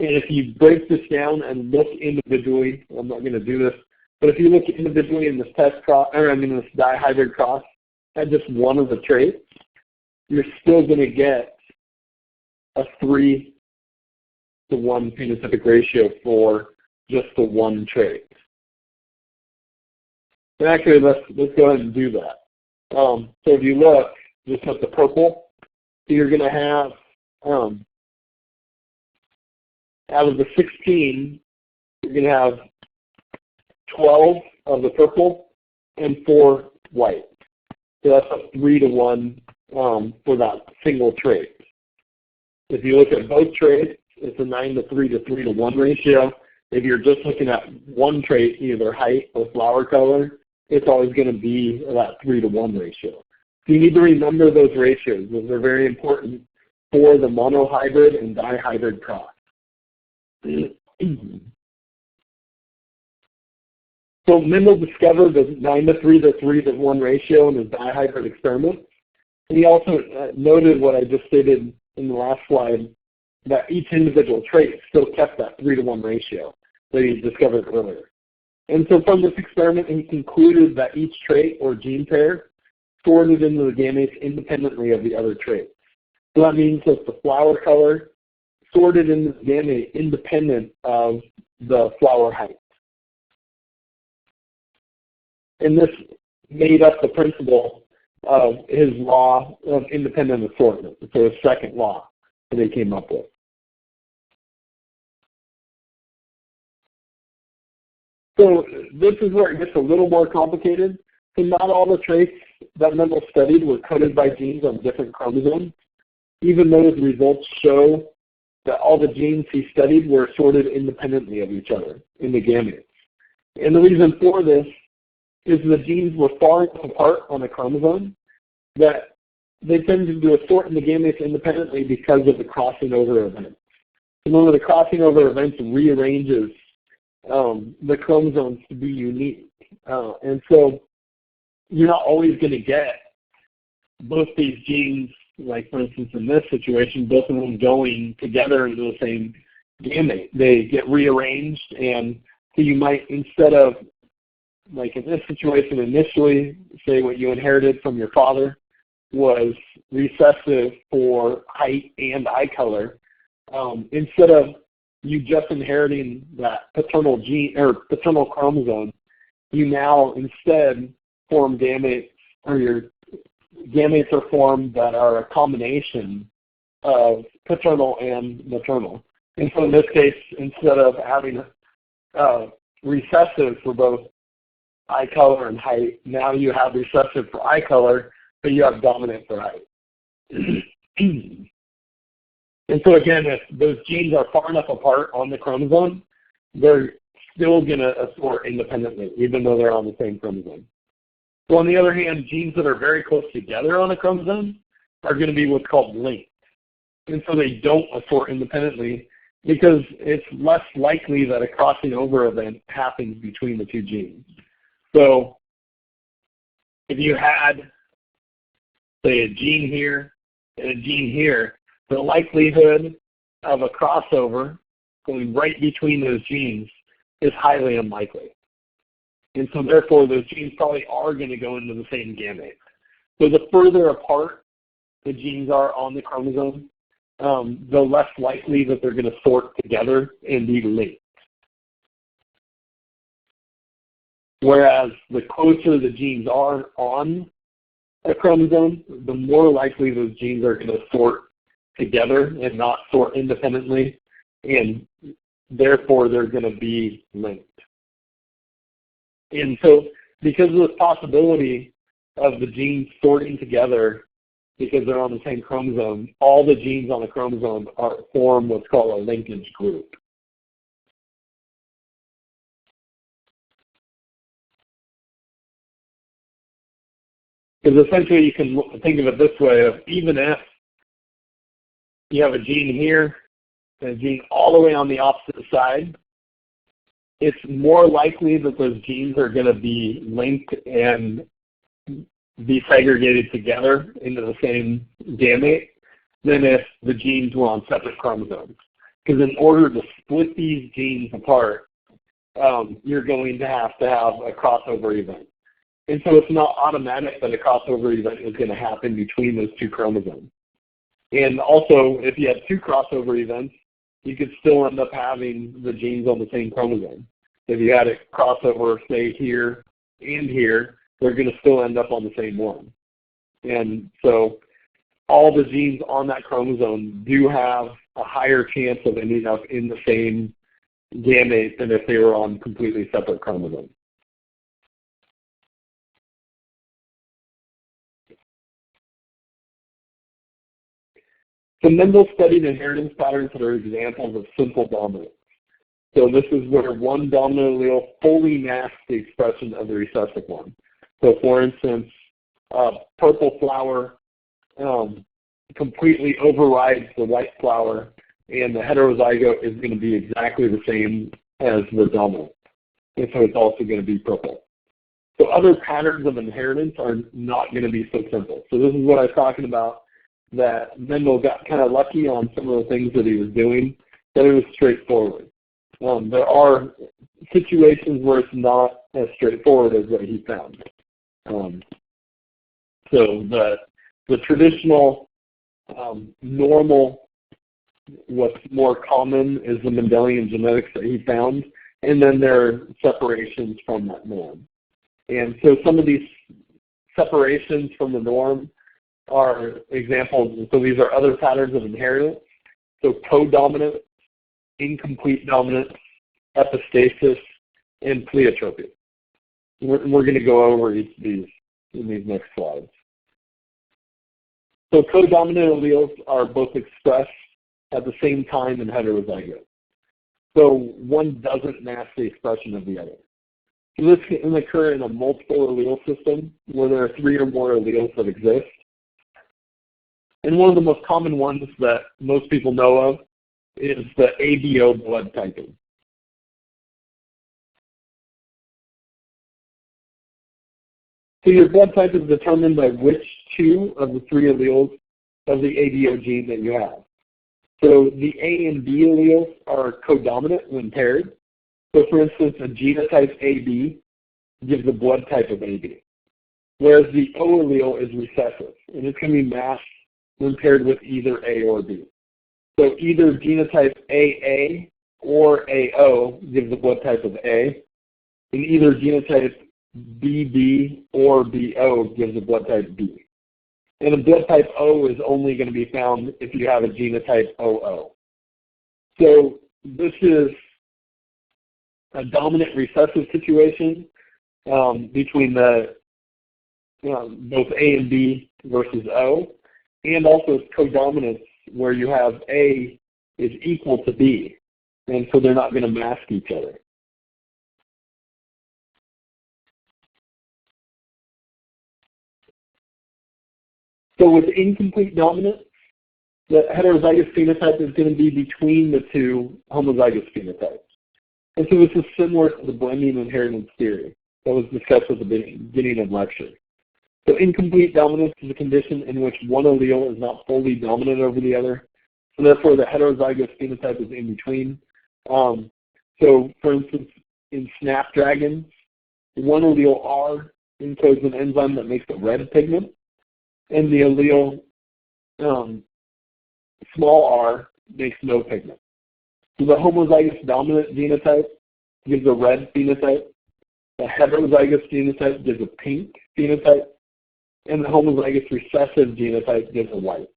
And if you break this down and look individually, I'm not going to do this, but if you look individually in this test cross, this dihybrid cross at just one of the traits, you're still going to get a 3 to 1 phenotypic ratio for just the one trait. And actually, let's go ahead and do that. So if you look just at the purple, so you're going to have, out of the 16, you're going to have 12 of the purple and 4 white. So that's a 3 to 1 for that single trait. If you look at both traits, it's a 9 to 3 to 3 to 1 ratio. if you're just looking at one trait, either height or flower color, it's always going to be that 3-to-1 ratio. So you need to remember those ratios. Those are very important for the monohybrid and dihybrid cross. So Mendel discovered the 9:3 to 3-to-1 ratio in his dihybrid experiment. And he also noted what I just stated in the last slide, that each individual trait still kept that 3-to-1 ratio that he discovered earlier. And so from this experiment, he concluded that each trait or gene pair sorted into the gametes independently of the other traits. So that means that the flower color sorted into the gamete independent of the flower height. And this made up the principle of his law of independent assortment, so his second law that he came up with. So this is where it gets a little more complicated. So not all the traits that Mendel studied were coded by genes on different chromosomes, even though his results show that all the genes he studied were sorted independently of each other in the gametes. And the reason for this is the genes were far enough apart on a chromosome that they tended to assort in the gametes independently because of the crossing over event. Remember, the crossing over event rearranges the chromosomes to be unique. And so you're not always going to get both these genes, like for instance in this situation, both of them going together into the same gamete. They get rearranged, and so you might, instead of, like in this situation initially, say what you inherited from your father was recessive for height and eye color, instead of you just inheriting that paternal gene or paternal chromosome, you now instead form gametes, or your gametes are formed that are a combination of paternal and maternal. And so in this case, instead of having recessive for both eye color and height, now you have recessive for eye color, but you have dominant for height. And so again, if those genes are far enough apart on the chromosome, they're still going to assort independently, even though they're on the same chromosome. So on the other hand, genes that are very close together on a chromosome are going to be what's called linked. And so they don't assort independently because it's less likely that a crossing over event happens between the two genes. So if you had, say, a gene here and a gene here, the likelihood of a crossover going right between those genes is highly unlikely. And so therefore, those genes probably are going to go into the same gamete. So the further apart the genes are on the chromosome, the less likely that they're going to sort together and be linked. Whereas the closer the genes are on a chromosome, the more likely those genes are going to sort together and not sort independently, and therefore they're going to be linked. And so because of this possibility of the genes sorting together because they're on the same chromosome, all the genes on the chromosome form what's called a linkage group. Because essentially you can think of it this way, of even if you have a gene here and a gene all the way on the opposite side, it's more likely that those genes are going to be linked and be segregated together into the same gamete than if the genes were on separate chromosomes. Because in order to split these genes apart, you're going to have a crossover event. And so it's not automatic that a crossover event is going to happen between those two chromosomes. And also, if you had two crossover events, you could still end up having the genes on the same chromosome. If you had a crossover, say, here and here, they're going to still end up on the same one. And so all the genes on that chromosome do have a higher chance of ending up in the same gamete than if they were on completely separate chromosomes. So Mendel studied inheritance patterns that are examples of simple dominance. So this is where one dominant allele fully masks the expression of the recessive one. So for instance, purple flower completely overrides the white flower, and the heterozygote is going to be exactly the same as the dominant. And so it's also going to be purple. So other patterns of inheritance are not going to be so simple. So this is what I was talking about, that Mendel got kind of lucky on some of the things that he was doing, that it was straightforward. There are situations where it's not as straightforward as what he found. So the traditional normal, what's more common is the Mendelian genetics that he found, and then there are separations from that norm. And so some of these separations from the norm are examples. So these are other patterns of inheritance. So codominant, incomplete dominance, epistasis, and pleiotropy. We're going to go over each of these in these next slides. So codominant alleles are both expressed at the same time in heterozygotes. So one doesn't match the expression of the other. So this can occur in a multiple allele system where there are 3 or more alleles that exist. And one of the most common ones that most people know of is the ABO blood typing. So your blood type is determined by which 2 of the 3 alleles of the ABO gene that you have. So the A and B alleles are codominant when paired. So for instance, a genotype AB gives a blood type of AB, whereas the O allele is recessive, and it's going to be masked when paired with either A or B. So either genotype AA or AO gives a blood type of A, and either genotype BB or BO gives a blood type B. And a blood type O is only going to be found if you have a genotype OO. So this is a dominant recessive situation between the both A and B versus O, and also codominance where you have A is equal to B, and so they're not going to mask each other. So with incomplete dominance, the heterozygous phenotype is going to be between the 2 homozygous phenotypes. And so this is similar to the blending inheritance theory that was discussed at the beginning of lecture. So incomplete dominance is a condition in which one allele is not fully dominant over the other. So therefore, the heterozygous phenotype is in between. So for instance, in snapdragons, one allele R encodes an enzyme that makes a red pigment, and the allele small r makes no pigment. So the homozygous dominant genotype gives a red phenotype, the heterozygous genotype gives a pink phenotype, and the homozygous recessive genotype gives a white.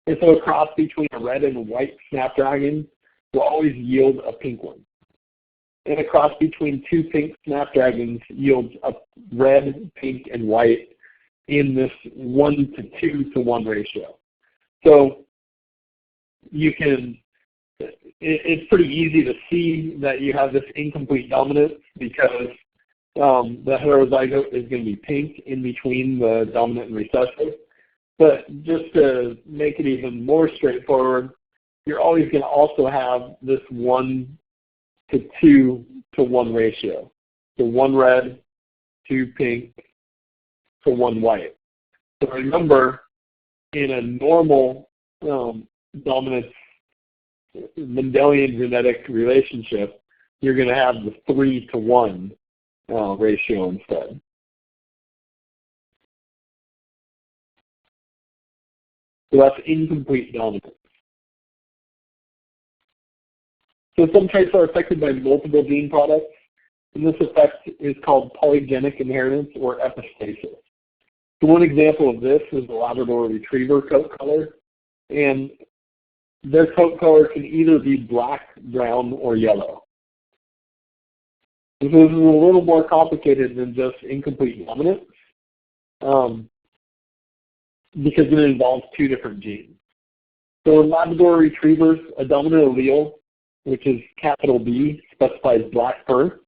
And so a cross between a red and a white snapdragon will always yield a pink one. And a cross between 2 pink snapdragons yields a red, pink, and white in this 1 to 2 to 1 ratio. So you can, it's pretty easy to see that you have this incomplete dominance because the heterozygote is going to be pink in between the dominant and recessive. But just to make it even more straightforward, you're always going to also have this 1 to 2 to 1 ratio. So 1 red, 2 pink, to 1 white. So remember, in a normal dominant Mendelian genetic relationship, you're going to have the 3 to 1 ratio instead. So that's incomplete dominance. So some traits are affected by multiple gene products, and this effect is called polygenic inheritance or epistasis. So one example of this is the Labrador Retriever coat color, and their coat color can either be black, brown, or yellow. So this is a little more complicated than just incomplete dominance because it involves 2 different genes. So in Labrador Retrievers, a dominant allele which is capital B, specifies black fur,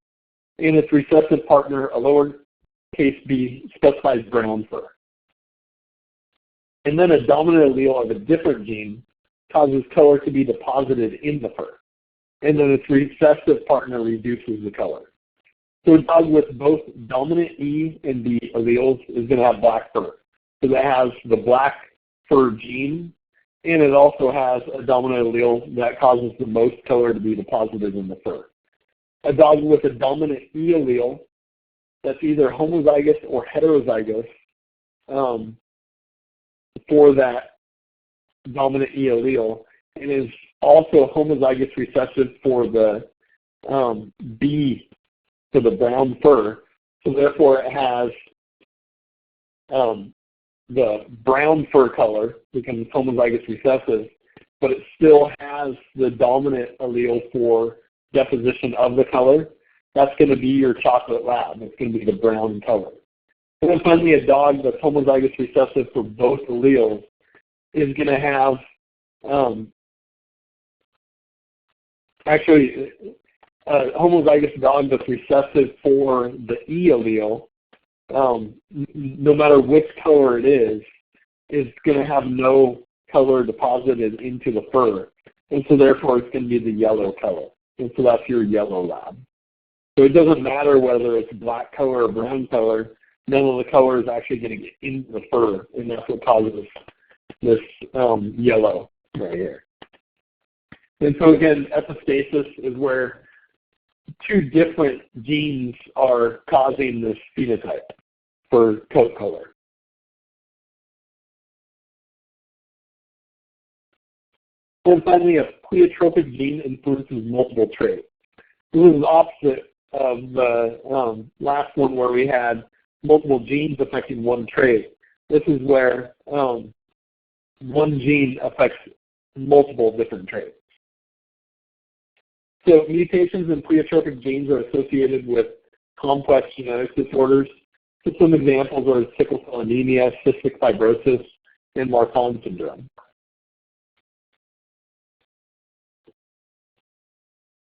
and its recessive partner, a lowercase b, specifies brown fur. And then a dominant allele of a different gene causes color to be deposited in the fur, and then its recessive partner reduces the color. So a dog with both dominant E and B alleles is going to have black fur. So that has the black fur gene, and it also has a dominant allele that causes the most color to be deposited in the fur. A dog with a dominant E allele that's either homozygous or heterozygous for that dominant E allele, and is also homozygous recessive for the B, for the brown fur. So therefore it has the brown fur color, becomes homozygous recessive, but it still has the dominant allele for deposition of the color. That's going to be your chocolate lab. It's going to be the brown color. And then finally, a dog that's homozygous recessive for both alleles is going to have, actually, a homozygous dog that's recessive for the E allele, no matter which color it is going to have no color deposited into the fur. And so therefore it's going to be the yellow color. And so that's your yellow lab. So it doesn't matter whether it's black color or brown color, none of the color is actually going to get into the fur, and that's what causes this yellow right here. And so again, epistasis is where two different genes are causing this phenotype for coat color. And finally, a pleiotropic gene influences multiple traits. This is the opposite of the last one where we had multiple genes affecting one trait. This is where one gene affects multiple different traits. So mutations in pleiotropic genes are associated with complex genetic disorders. So some examples are sickle cell anemia, cystic fibrosis, and Marfan syndrome.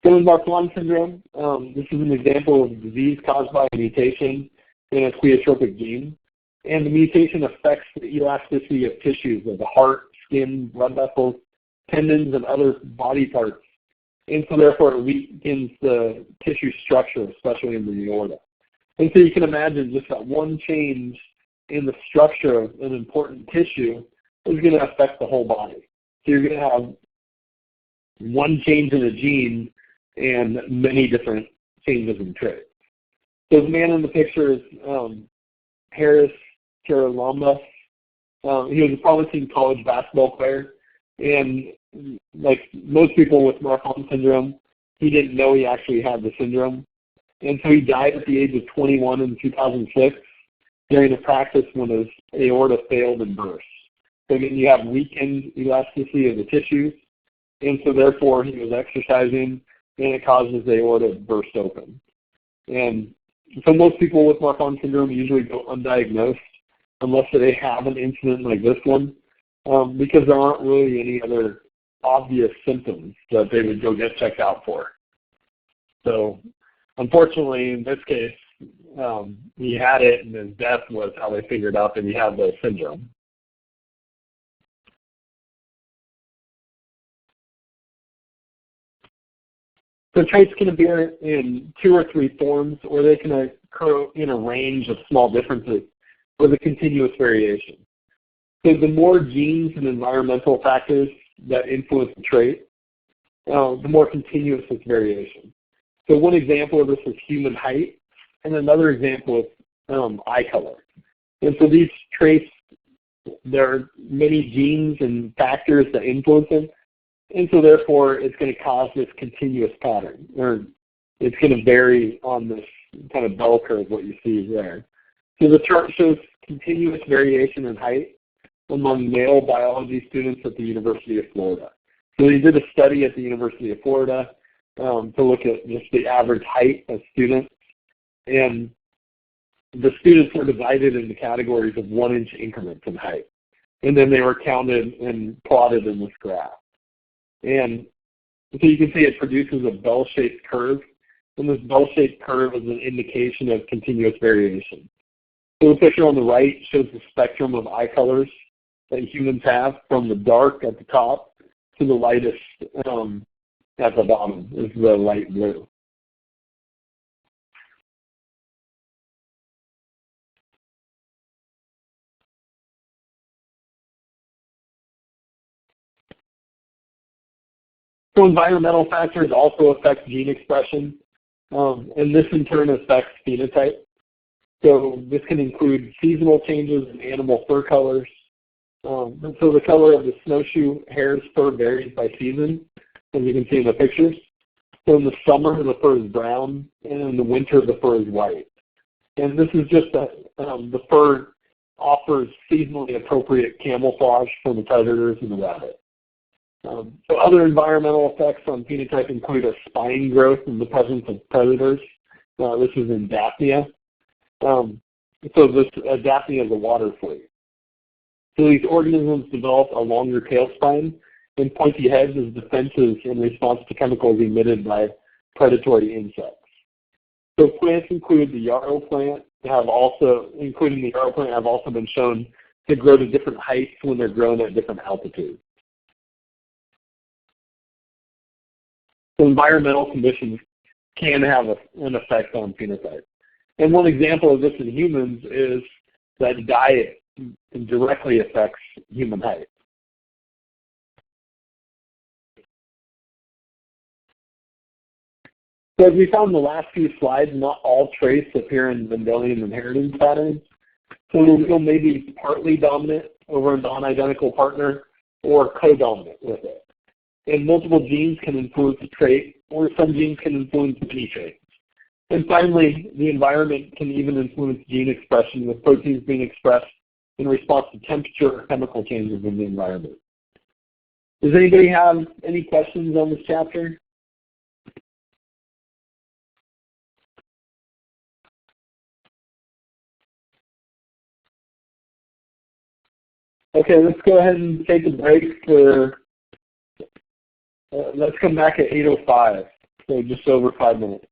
So in Marfan syndrome, this is an example of a disease caused by a mutation in a pleiotropic gene. And the mutation affects the elasticity of tissues of the heart, skin, blood vessels, tendons, and other body parts. And so therefore it weakens the tissue structure, especially in the aorta. And so you can imagine just that one change in the structure of an important tissue is going to affect the whole body. So you're going to have one change in a gene and many different changes in traits. So the man in the picture is Harris Charalamba. He was a promising college basketball player, and like most people with Marfan syndrome, he didn't know he actually had the syndrome. And so he died at the age of 21 in 2006 during a practice when his aorta failed and burst. So again, you have weakened elasticity of the tissues, and so therefore he was exercising, and it causes the aorta to burst open. And so most people with Marfan syndrome usually go undiagnosed unless they have an incident like this one, because there aren't really any other obvious symptoms that they would go get checked out for. So unfortunately, in this case, he had it, and his death was how they figured out that he had the syndrome. So traits can appear in 2 or 3 forms, or they can occur in a range of small differences with a continuous variation. So the more genes and environmental factors that influence the trait, the more continuous this variation. So one example of this is human height, and another example is eye color. And so these traits, there are many genes and factors that influence them, and so therefore it's going to cause this continuous pattern, or it's going to vary on this kind of bell curve, what you see there. So the chart shows continuous variation in height among male biology students at the University of Florida. So they did a study at the University of Florida to look at just the average height of students, and the students were divided into categories of 1-inch increments in height, and then they were counted and plotted in this graph. And So you can see it produces a bell-shaped curve, and this bell-shaped curve is an indication of continuous variation. So the picture on the right shows the spectrum of eye colors that humans have, from the dark at the top to the lightest at the bottom is the light blue. So environmental factors also affect gene expression, and this in turn affects phenotype. So this can include seasonal changes in animal fur colors. And so the color of the snowshoe hare's fur varies by season, as you can see in the pictures. So in the summer, the fur is brown, and in the winter, the fur is white. And this is just that the fur offers seasonally appropriate camouflage from the predators and the rabbit. So other environmental effects on phenotype include a spine growth in the presence of predators. This is in Daphnia. So this Daphnia is a water flea. So these organisms develop a longer tail spine and pointy heads as defenses in response to chemicals emitted by predatory insects. So plants include the yarrow plant have also been shown to grow to different heights when they're grown at different altitudes. So environmental conditions can have an effect on phenotype. And one example of this in humans is that diet directly affects human height. So as we found in the last few slides, not all traits appear in Mendelian inheritance patterns. So an allele may be partly dominant over a non-identical partner or co-dominant with it. And multiple genes can influence a trait, or some genes can influence many traits. And finally, the environment can even influence gene expression, with proteins being expressed in response to temperature or chemical changes in the environment. Does anybody have any questions on this chapter? Okay, let's go ahead and take a break for, let's come back at 8:05, so just over 5 minutes.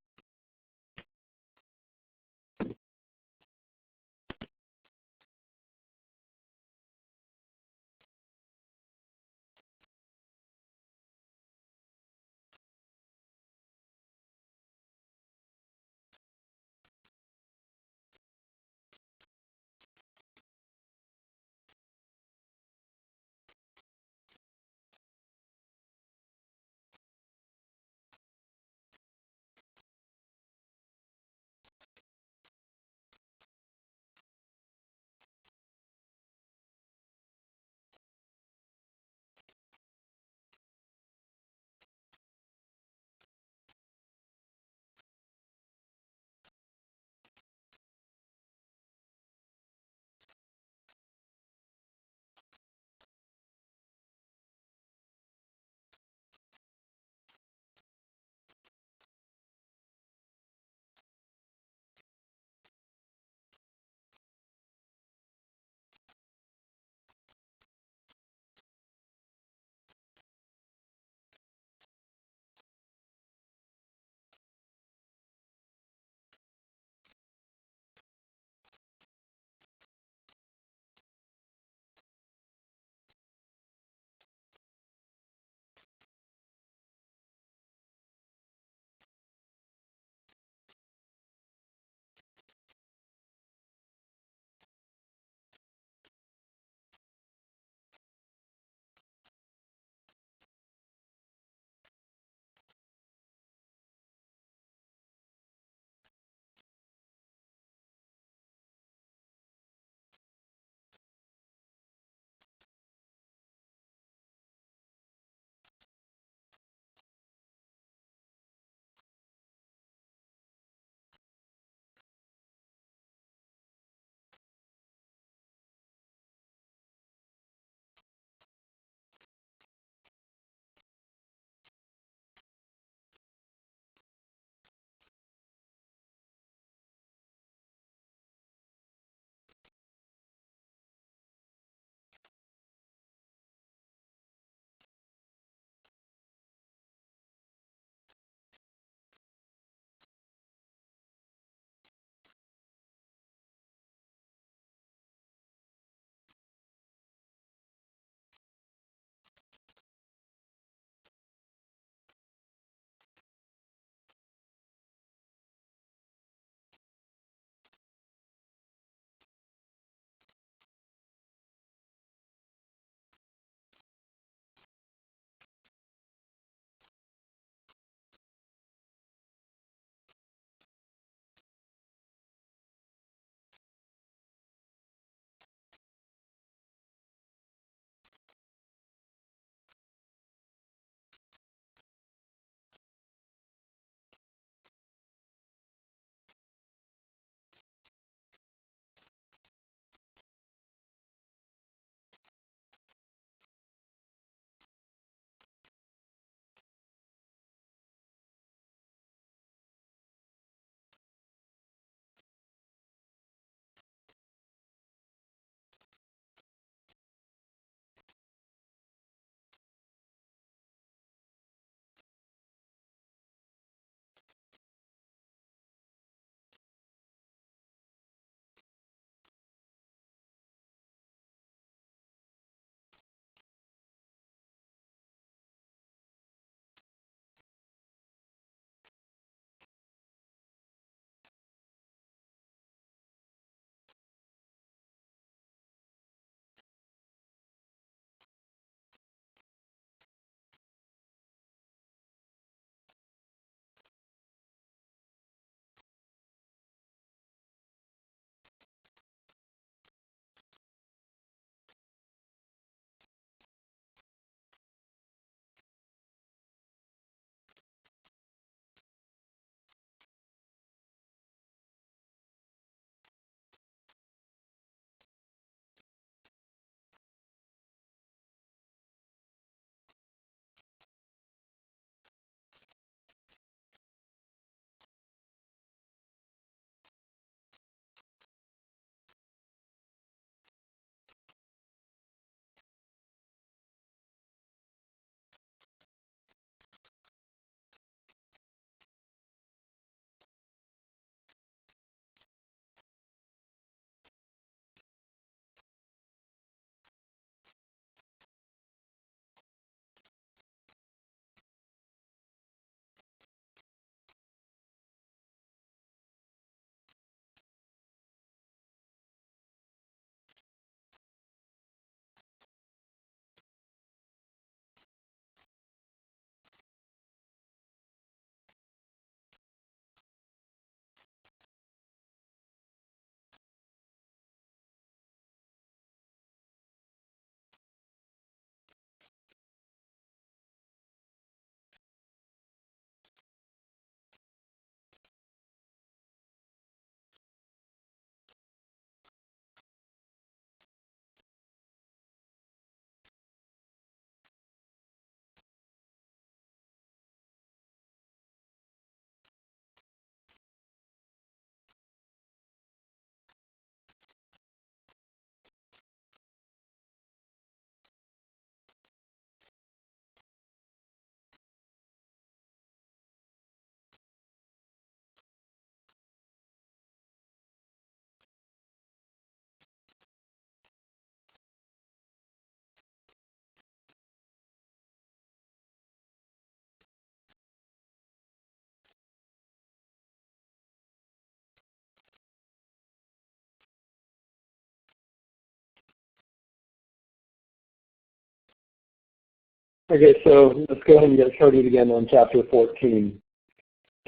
Okay, so let's go ahead and get started again on chapter 14.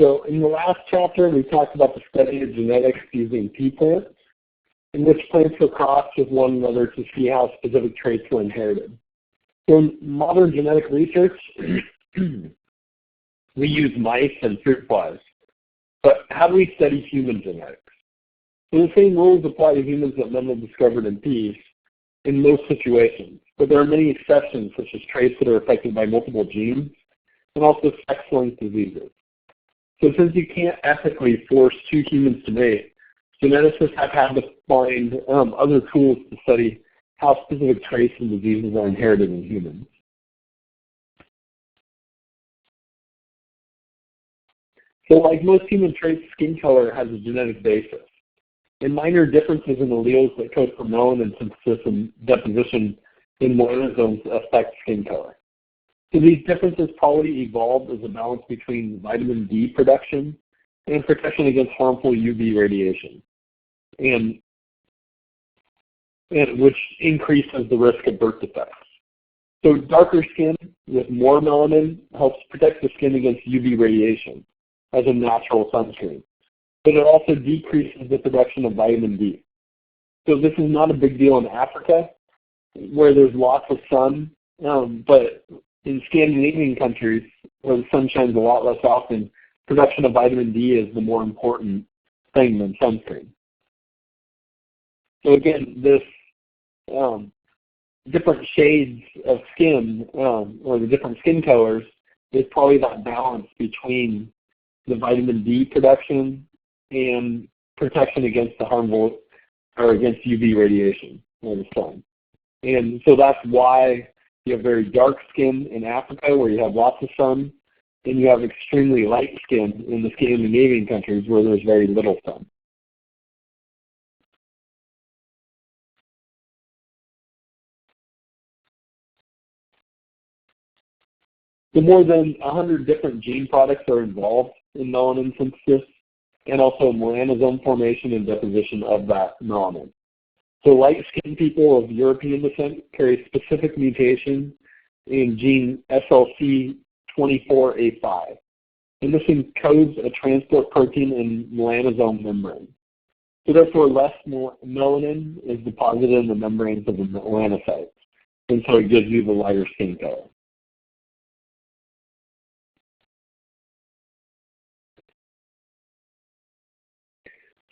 So in the last chapter, we talked about the study of genetics using pea plants, in which plants were crossed with one another to see how specific traits were inherited. So in modern genetic research, we use mice and fruit flies. But how do we study human genetics? So the same rules apply to humans that Mendel discovered in peas in most situations, but there are many exceptions, such as traits that are affected by multiple genes and also sex-linked diseases. So since you can't ethically force two humans to mate, geneticists have had to find other tools to study how specific traits and diseases are inherited in humans. So like most human traits, skin color has a genetic basis. And minor differences in alleles that code for melanin synthesis and deposition in melanosomes affect skin color. So these differences probably evolved as a balance between vitamin D production and protection against harmful UV radiation, and which increases the risk of birth defects. So darker skin with more melanin helps protect the skin against UV radiation as a natural sunscreen, but it also decreases the production of vitamin D. So this is not a big deal in Africa, where there's lots of sun, but in Scandinavian countries, where the sun shines a lot less often, production of vitamin D is the more important thing than sunscreen. So again, this different shades of skin, or the different skin colors, is probably that balance between the vitamin D production and protection against the harmful, or against UV radiation or the sun. And so that's why you have very dark skin in Africa, where you have lots of sun, and you have extremely light skin in the Scandinavian countries, where there's very little sun. So more than 100 different gene products are involved in melanin synthesis, and also melanosome formation and deposition of that melanin. So light-skinned people of European descent carry specific mutations in gene SLC24A5. And this encodes a transport protein in melanosome membrane. So therefore, less melanin is deposited in the membranes of the melanocytes. And so it gives you the lighter skin color.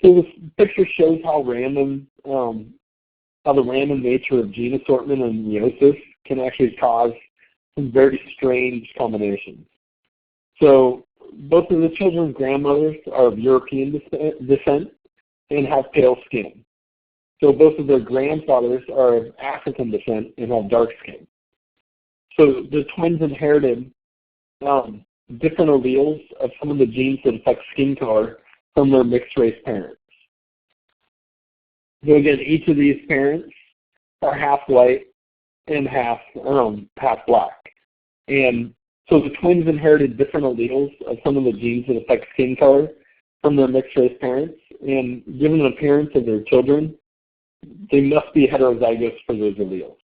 So this picture shows how the random nature of gene assortment and meiosis can actually cause some very strange combinations. So both of the children's grandmothers are of European descent and have pale skin. So both of their grandfathers are of African descent and have dark skin. So the twins inherited different alleles of some of the genes that affect skin color from their mixed race parents. So again, each of these parents are half white and half black. And so the twins inherited different alleles of some of the genes that affect skin color from their mixed race parents, and given the appearance of their children, they must be heterozygous for those alleles.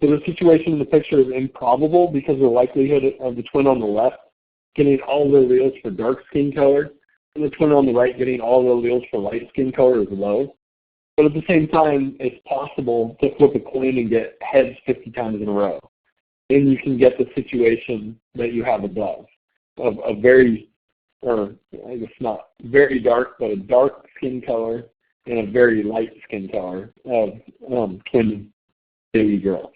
So the situation in the picture is improbable because the likelihood of the twin on the left getting all the alleles for dark skin color and the twin on the right getting all the alleles for light skin color is low. But at the same time, it's possible to flip a coin and get heads 50 times in a row. And you can get the situation that you have above, of a very, or I guess not very dark, but a dark skin color and a very light skin color of twin baby girls.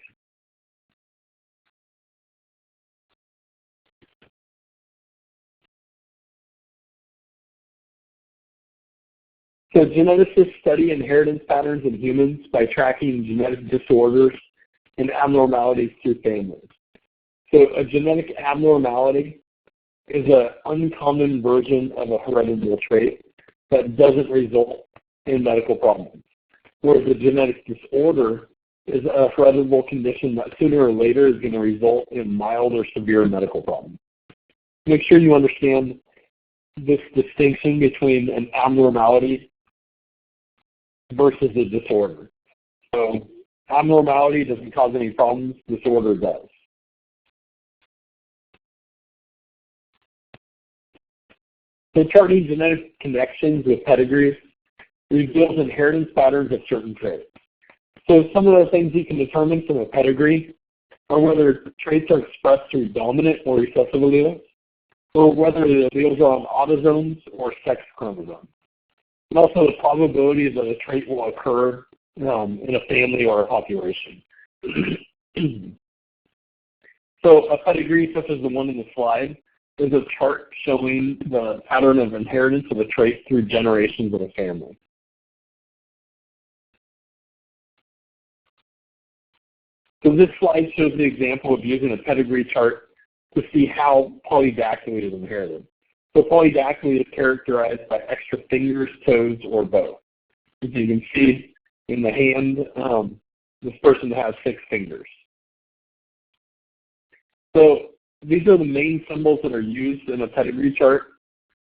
So geneticists study inheritance patterns in humans by tracking genetic disorders and abnormalities through families. So a genetic abnormality is an uncommon version of a hereditary trait that doesn't result in medical problems, whereas a genetic disorder is a hereditary condition that sooner or later is going to result in mild or severe medical problems. Make sure you understand this distinction between an abnormality versus a disorder. So abnormality doesn't cause any problems, disorder does. So charting genetic connections with pedigrees reveals inheritance patterns of certain traits. So some of the things you can determine from a pedigree are whether traits are expressed through dominant or recessive alleles, or whether the alleles are on autosomes or sex chromosomes. And also the probability that a trait will occur in a family or a population. So a pedigree such as the one in the slide is a chart showing the pattern of inheritance of a trait through generations of a family. So this slide shows the example of using a pedigree chart to see how polydactyly is inherited. So polydactyly is characterized by extra fingers, toes, or both. As you can see in the hand, this person has 6 fingers. So these are the main symbols that are used in a pedigree chart.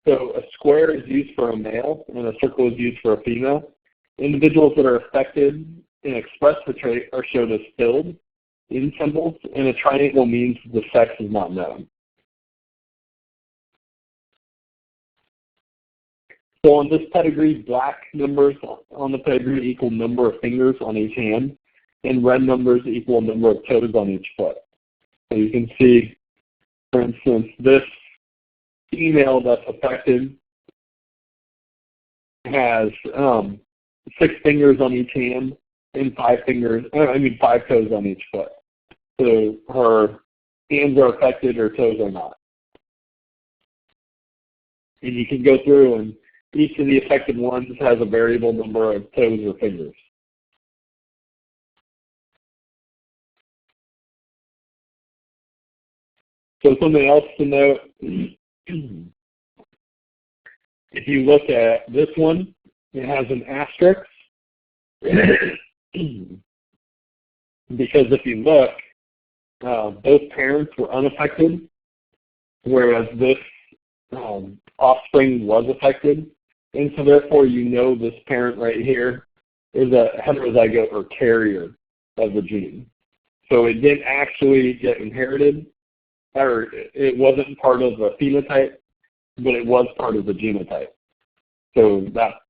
So a square is used for a male and a circle is used for a female. Individuals that are affected and express the trait are shown as filled in symbols, and a triangle means the sex is not known. So on this pedigree, black numbers on the pedigree equal number of fingers on each hand, and red numbers equal number of toes on each foot. So you can see, for instance, this female that's affected has 6 fingers on each hand and 5 toes on each foot. So her hands are affected, her toes are not. And you can go through and each of the affected ones has a variable number of toes or fingers. So something else to note, if you look at this one, it has an asterisk. Because if you look, both parents were unaffected, whereas this offspring was affected. And so therefore you know this parent right here is a heterozygote or carrier of the gene. So it didn't actually get inherited, or it wasn't part of the phenotype, but it was part of the genotype. So that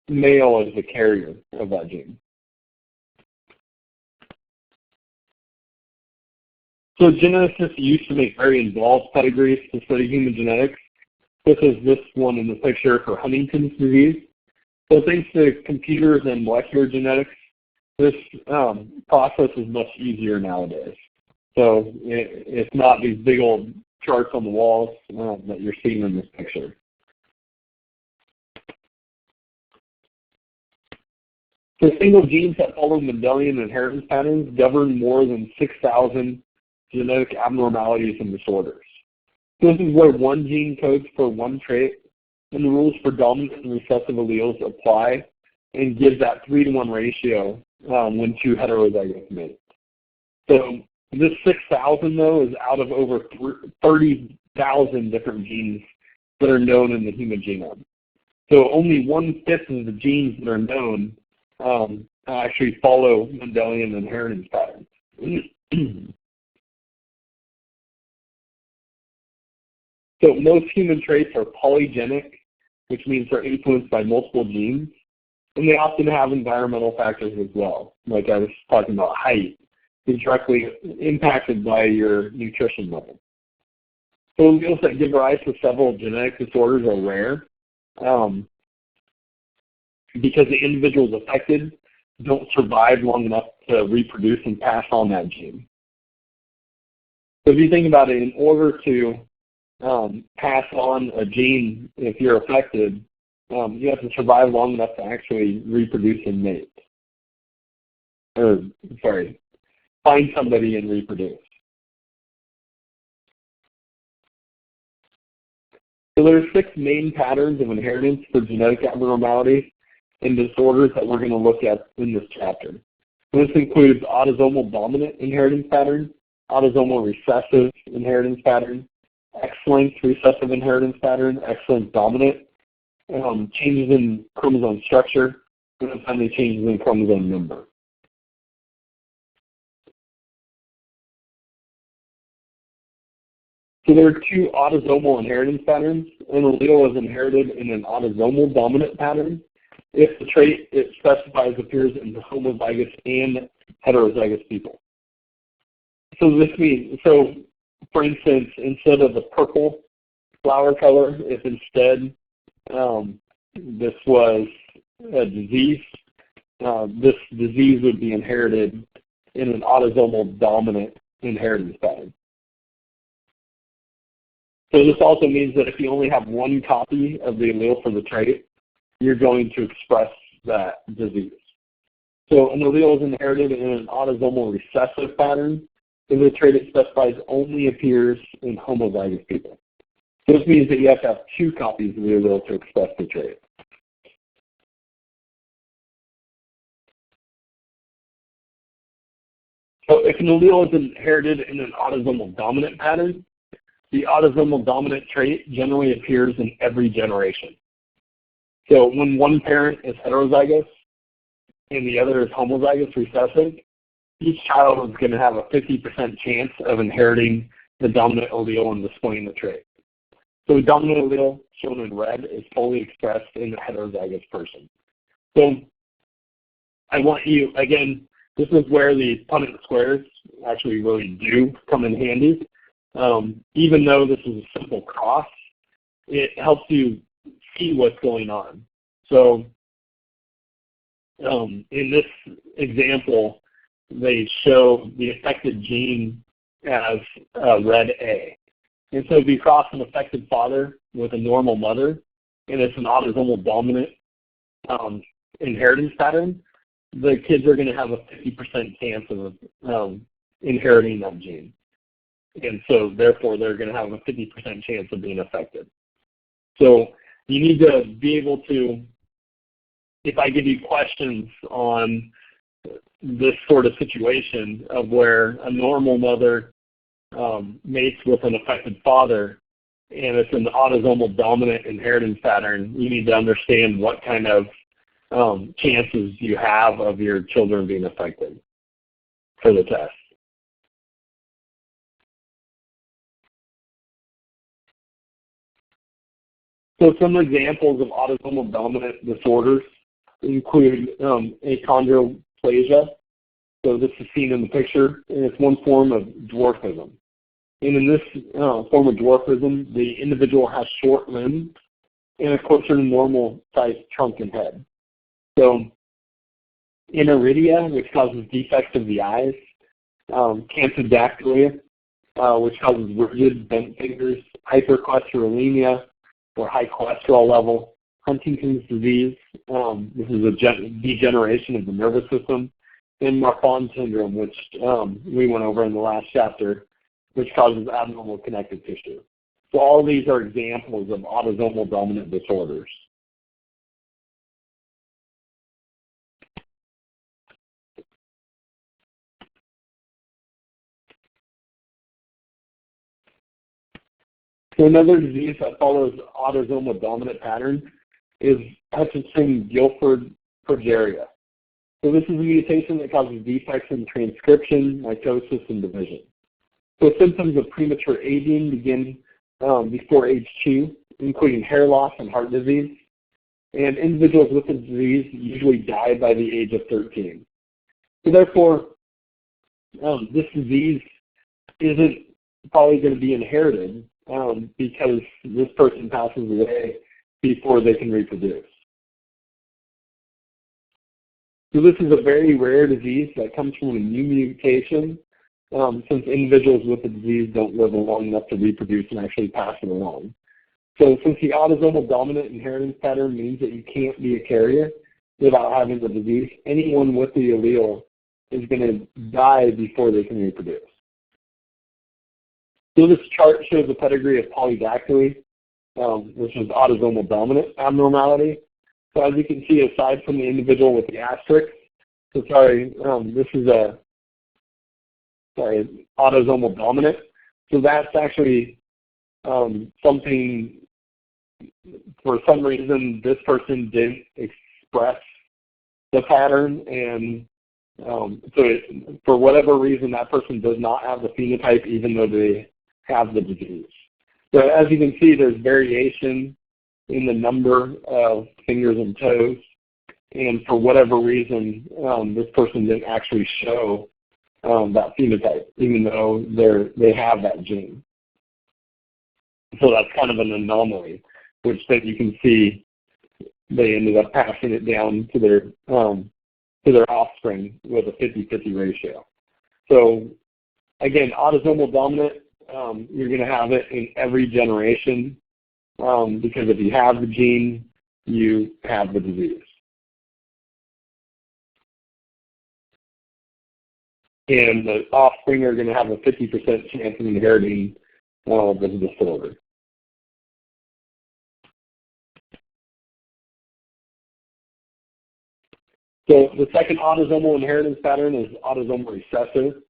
male is the carrier of that gene. So geneticists used to make very involved pedigrees to study human genetics. This is this one in the picture for Huntington's disease. So thanks to computers and molecular genetics, this process is much easier nowadays. So it's not these big old charts on the walls that you're seeing in this picture. So single genes that follow Mendelian inheritance patterns govern more than 6,000 genetic abnormalities and disorders. So this is where one gene codes for one trait, and the rules for dominant and recessive alleles apply and give that 3-to-1 ratio when 2 heterozygotes mate. So this 6,000 though is out of over 30,000 different genes that are known in the human genome. So only 1/5 of the genes that are known actually follow Mendelian inheritance patterns. So most human traits are polygenic, which means they're influenced by multiple genes, and they often have environmental factors as well. Like I was talking about, height is directly impacted by your nutrition level. So alleles that give rise to several genetic disorders are rare because the individuals affected don't survive long enough to reproduce and pass on that gene. So if you think about it, in order to pass on a gene, if you're affected, you have to survive long enough to actually reproduce and mate. Or, sorry, find somebody and reproduce. So there are 6 main patterns of inheritance for genetic abnormalities and disorders that we're going to look at in this chapter. This includes autosomal dominant inheritance pattern, autosomal recessive inheritance pattern, X-linked recessive inheritance pattern, X-linked dominant, changes in chromosome structure, and then finally changes in chromosome number. So there are two autosomal inheritance patterns. An allele is inherited in an autosomal dominant pattern if the trait it specifies appears in homozygous and heterozygous people. So this means, for instance, instead of the purple flower color, if instead this was a disease, this disease would be inherited in an autosomal dominant inheritance pattern. So this also means that if you only have one copy of the allele for the trait, you're going to express that disease. So an allele is inherited in an autosomal recessive pattern if the trait it specifies only appears in homozygous people. So this means that you have to have two copies of the allele to express the trait. So if an allele is inherited in an autosomal dominant pattern, the autosomal dominant trait generally appears in every generation. So when one parent is heterozygous and the other is homozygous recessive, each child is going to have a 50% chance of inheriting the dominant allele and displaying the trait. So the dominant allele, shown in red, is fully expressed in the heterozygous person. So I want you, again, this is where the Punnett squares actually really do come in handy. Even though this is a simple cross, it helps you see what's going on. So in this example, they show the affected gene as red A. And so if you cross an affected father with a normal mother, and it's an autosomal dominant inheritance pattern, the kids are going to have a 50% chance of inheriting that gene. And so therefore they're going to have a 50% chance of being affected. So you need to be able to, if I give you questions on this sort of situation of where a normal mother mates with an affected father and it's an autosomal dominant inheritance pattern, you need to understand what kind of chances you have of your children being affected for the test. So some examples of autosomal dominant disorders include achondroplasia. So this is seen in the picture, and it's one form of dwarfism. And in this form of dwarfism, the individual has short limbs and a closer to normal sized trunk and head. So aniridia, which causes defects of the eyes, cancerdactylia, which causes rigid bent fingers, hypercholesterolemia, or high cholesterol level, Huntington's disease, this is a degeneration of the nervous system, and Marfan syndrome, which we went over in the last chapter, which causes abnormal connective tissue. So all of these are examples of autosomal dominant disorders. So another disease that follows autosomal dominant pattern is Hutchinson-Gilford progeria. So this is a mutation that causes defects in transcription, mitosis, and division. So symptoms of premature aging begin before age 2, including hair loss and heart disease. And individuals with the disease usually die by the age of 13. So therefore, this disease isn't probably going to be inherited because this person passes away before they can reproduce. So this is a very rare disease that comes from a new mutation since individuals with the disease don't live long enough to reproduce and actually pass it along. So since the autosomal dominant inheritance pattern means that you can't be a carrier without having the disease, anyone with the allele is going to die before they can reproduce. So this chart shows the pedigree of polydactyly, which is autosomal dominant abnormality. So as you can see, aside from the individual with the asterisk, so this is autosomal dominant. So that's actually something, for some reason, this person didn't express the pattern, and for whatever reason, that person does not have the phenotype, even though they have the disease. So as you can see, there's variation in the number of fingers and toes, and for whatever reason, this person didn't actually show that phenotype, even though they have that gene. So that's kind of an anomaly, which then you can see they ended up passing it down to their offspring with a 50-50 ratio. So again, autosomal dominant, you're going to have it in every generation because if you have the gene, you have the disease. And the offspring are going to have a 50% chance of inheriting this disorder. So the second autosomal inheritance pattern is autosomal recessive.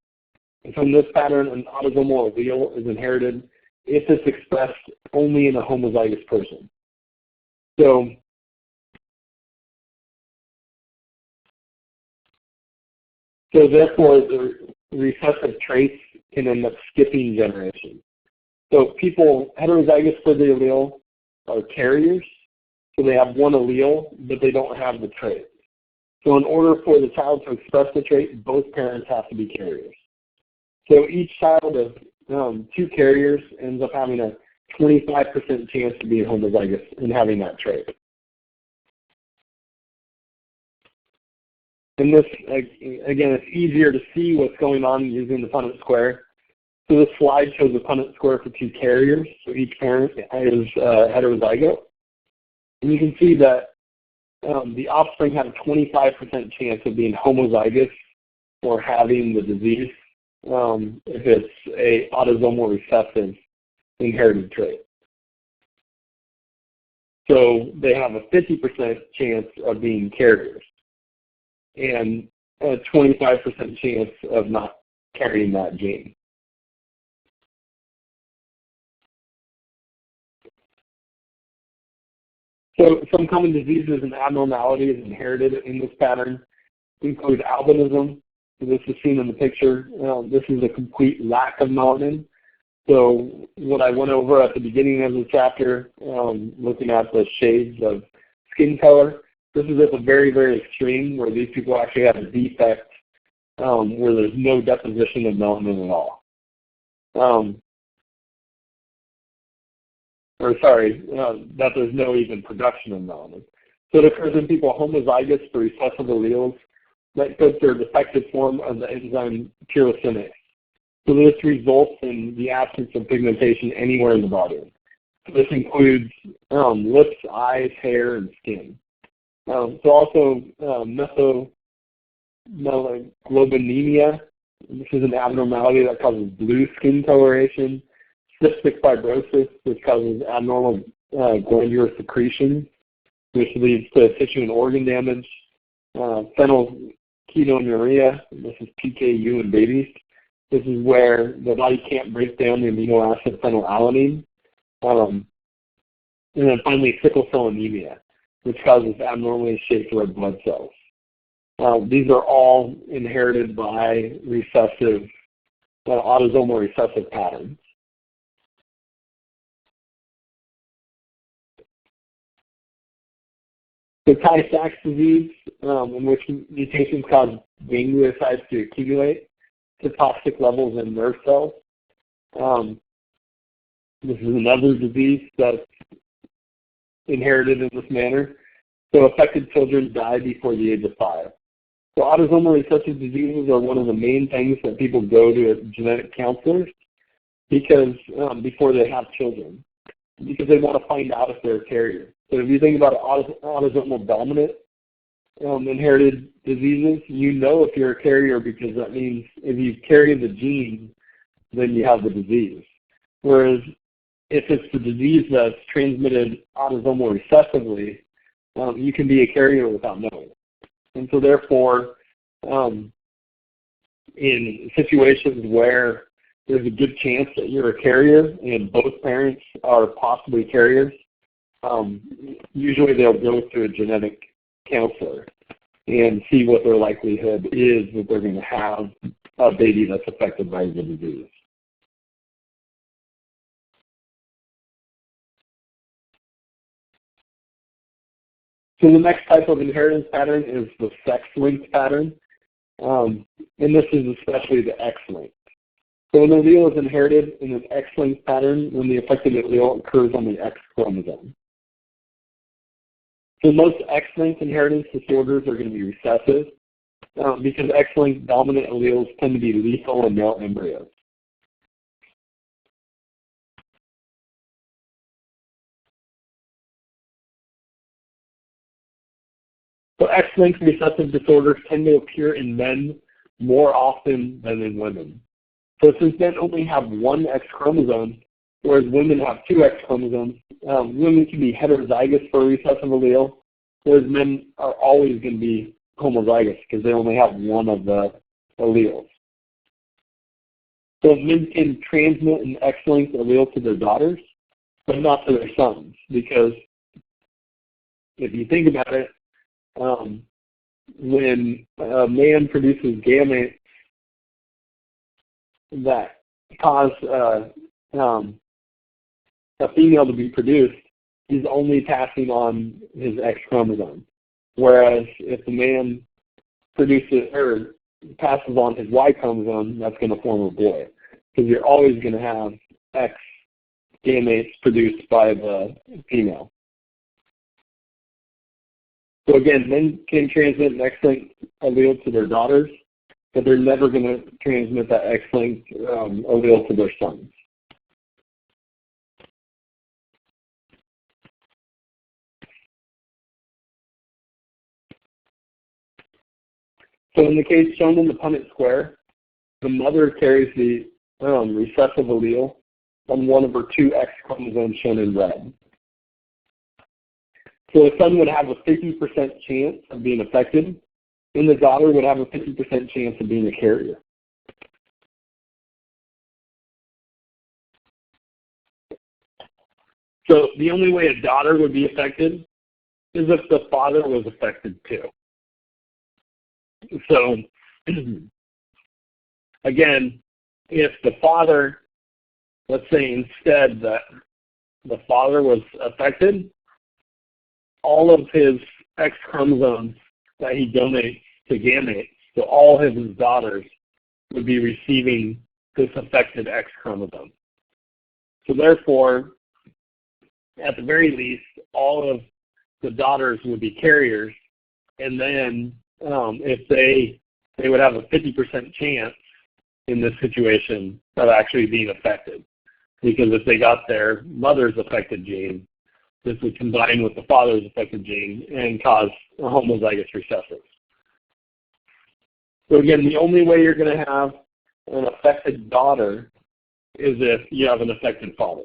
And from this pattern, an autosomal allele is inherited if it's expressed only in a homozygous person. So therefore, the recessive traits can end up skipping generations. So people heterozygous for the allele are carriers, so they have one allele, but they don't have the trait. So in order for the child to express the trait, both parents have to be carriers. So each child of 2 carriers ends up having a 25% chance to be homozygous and having that trait. And this, again, it's easier to see what's going on using the Punnett square. So this slide shows the Punnett square for 2 carriers. So each parent is heterozygote. And you can see that the offspring had a 25% chance of being homozygous or having the disease if it's a autosomal recessive inherited trait. So they have a 50% chance of being carriers and a 25% chance of not carrying that gene. So some common diseases and abnormalities inherited in this pattern include albinism. This is seen in the picture. This is a complete lack of melanin. So what I went over at the beginning of the chapter, looking at the shades of skin color, this is at the very, very extreme where these people actually have a defect where there's no deposition of melanin at all. That there's no even production of melanin. So it occurs in people homozygous for recessive alleles that codes their defective form of the enzyme tyrosinase. So this results in the absence of pigmentation anywhere in the body. So this includes lips, eyes, hair, and skin. So also methylglobinemia. This is an abnormality that causes blue skin coloration. Cystic fibrosis, which causes abnormal glandular secretion, which leads to tissue and organ damage. Phenylketonuria, this is PKU in babies. This is where the body can't break down the amino acid phenylalanine. And then finally, sickle cell anemia, which causes abnormally shaped red blood cells. These are all inherited by recessive, autosomal recessive patterns. So Tay-Sachs disease, in which mutations cause gangliosides to accumulate to toxic levels in nerve cells. This is another disease that's inherited in this manner. So affected children die before the age of 5. So autosomal recessive diseases are one of the main things that people go to genetic counselors because before they have children, because they want to find out if they're a carrier. So if you think about autosomal dominant inherited diseases, you know if you're a carrier because that means if you carry the gene, then you have the disease. Whereas if it's the disease that's transmitted autosomal recessively, you can be a carrier without knowing. And so therefore, in situations where there's a good chance that you're a carrier and both parents are possibly carriers, usually they'll go to a genetic counselor and see what their likelihood is that they're going to have a baby that's affected by the disease. So the next type of inheritance pattern is the sex-linked pattern, and this is especially the X-linked. So an allele is inherited in an X-linked pattern when the affected allele occurs on the X chromosome. So most X-linked inheritance disorders are going to be recessive because X-linked dominant alleles tend to be lethal in male embryos. So X-linked recessive disorders tend to appear in men more often than in women. So since men only have one X chromosome, whereas women have two X chromosomes, women can be heterozygous for a recessive allele, whereas men are always going to be homozygous because they only have one of the alleles. So men can transmit an X-linked allele to their daughters, but not to their sons, because if you think about it, when a man produces gametes that cause a female to be produced, he's only passing on his X chromosome. Whereas if the man produces or passes on his Y chromosome, that's going to form a boy. Because you're always going to have X gametes produced by the female. So again, men can transmit an X-linked allele to their daughters, but they're never going to transmit that X-linked allele to their sons. So in the case shown in the Punnett square, the mother carries the recessive allele on one of her two X chromosomes shown in red. So the son would have a 50% chance of being affected, and the daughter would have a 50% chance of being a carrier. So the only way a daughter would be affected is if the father was affected too. So again, if the father, let's say instead that the father was affected, all of his X chromosomes that he donates to gametes, so all of his daughters would be receiving this affected X chromosome. So therefore, at the very least, all of the daughters would be carriers, and then if they would have a 50% chance in this situation of actually being affected. Because if they got their mother's affected gene, this would combine with the father's affected gene and cause a homozygous recessive. So again, the only way you're going to have an affected daughter is if you have an affected father.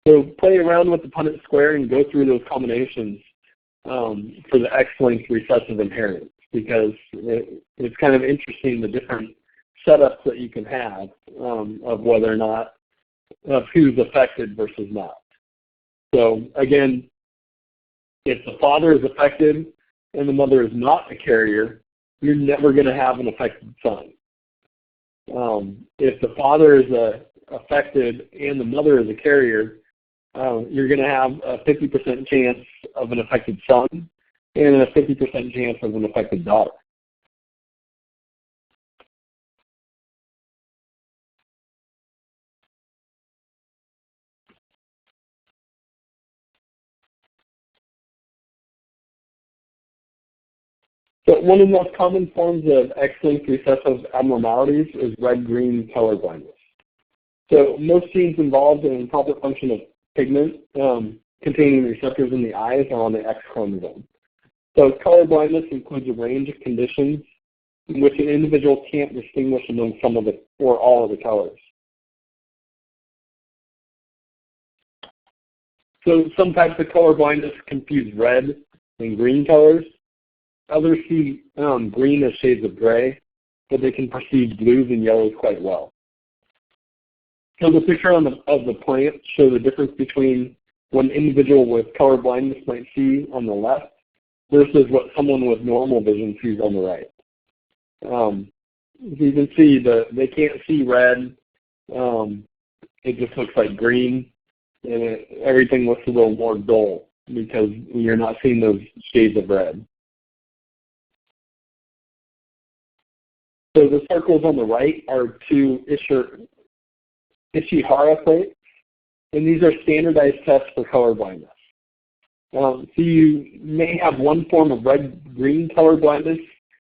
So play around with the Punnett square and go through those combinations for the X-linked recessive inheritance, because it's kind of interesting the different setups that you can have of whether or not, of who's affected versus not. So again, if the father is affected and the mother is not a carrier, you're never going to have an affected son. If the father is affected and the mother is a carrier, you're going to have a 50% chance of an affected son and a 50% chance of an affected daughter. So one of the most common forms of X-linked recessive abnormalities is red-green color blindness. So most genes involved in proper function of pigment containing receptors in the eyes are on the X chromosome. So color blindness includes a range of conditions in which an individual can't distinguish among some of the or all of the colors. So some types of color blindness confuse red and green colors. Others see green as shades of gray, but they can perceive blues and yellows quite well. So the picture of the plant shows the difference between what an individual with color blindness might see on the left versus what someone with normal vision sees on the right. You can see they can't see red. It just looks like green, and everything looks a little more dull because you're not seeing those shades of red. So the circles on the right are two Ishihara plates, and these are standardized tests for color blindness. So you may have one form of red-green color blindness,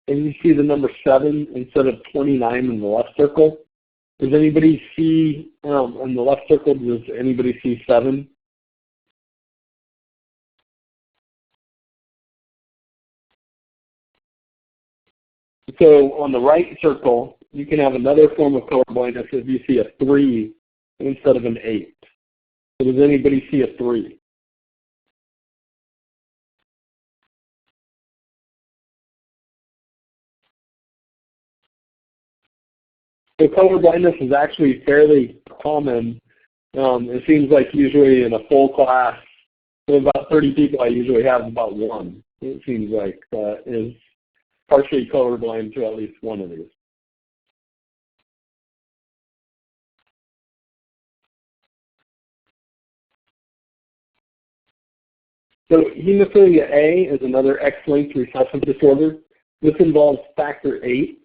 and you see the number 7 instead of 29 in the left circle. Does anybody see, in the left circle, does anybody see 7? So on the right circle, you can have another form of color blindness if you see a 3 instead of an 8. So does anybody see a 3? So color blindness is actually fairly common. It seems like usually in a full class, with about 30 people, I usually have about 1. It seems like is partially colorblind to at least one of these. So hemophilia A is another X-linked recessive disorder. This involves factor 8.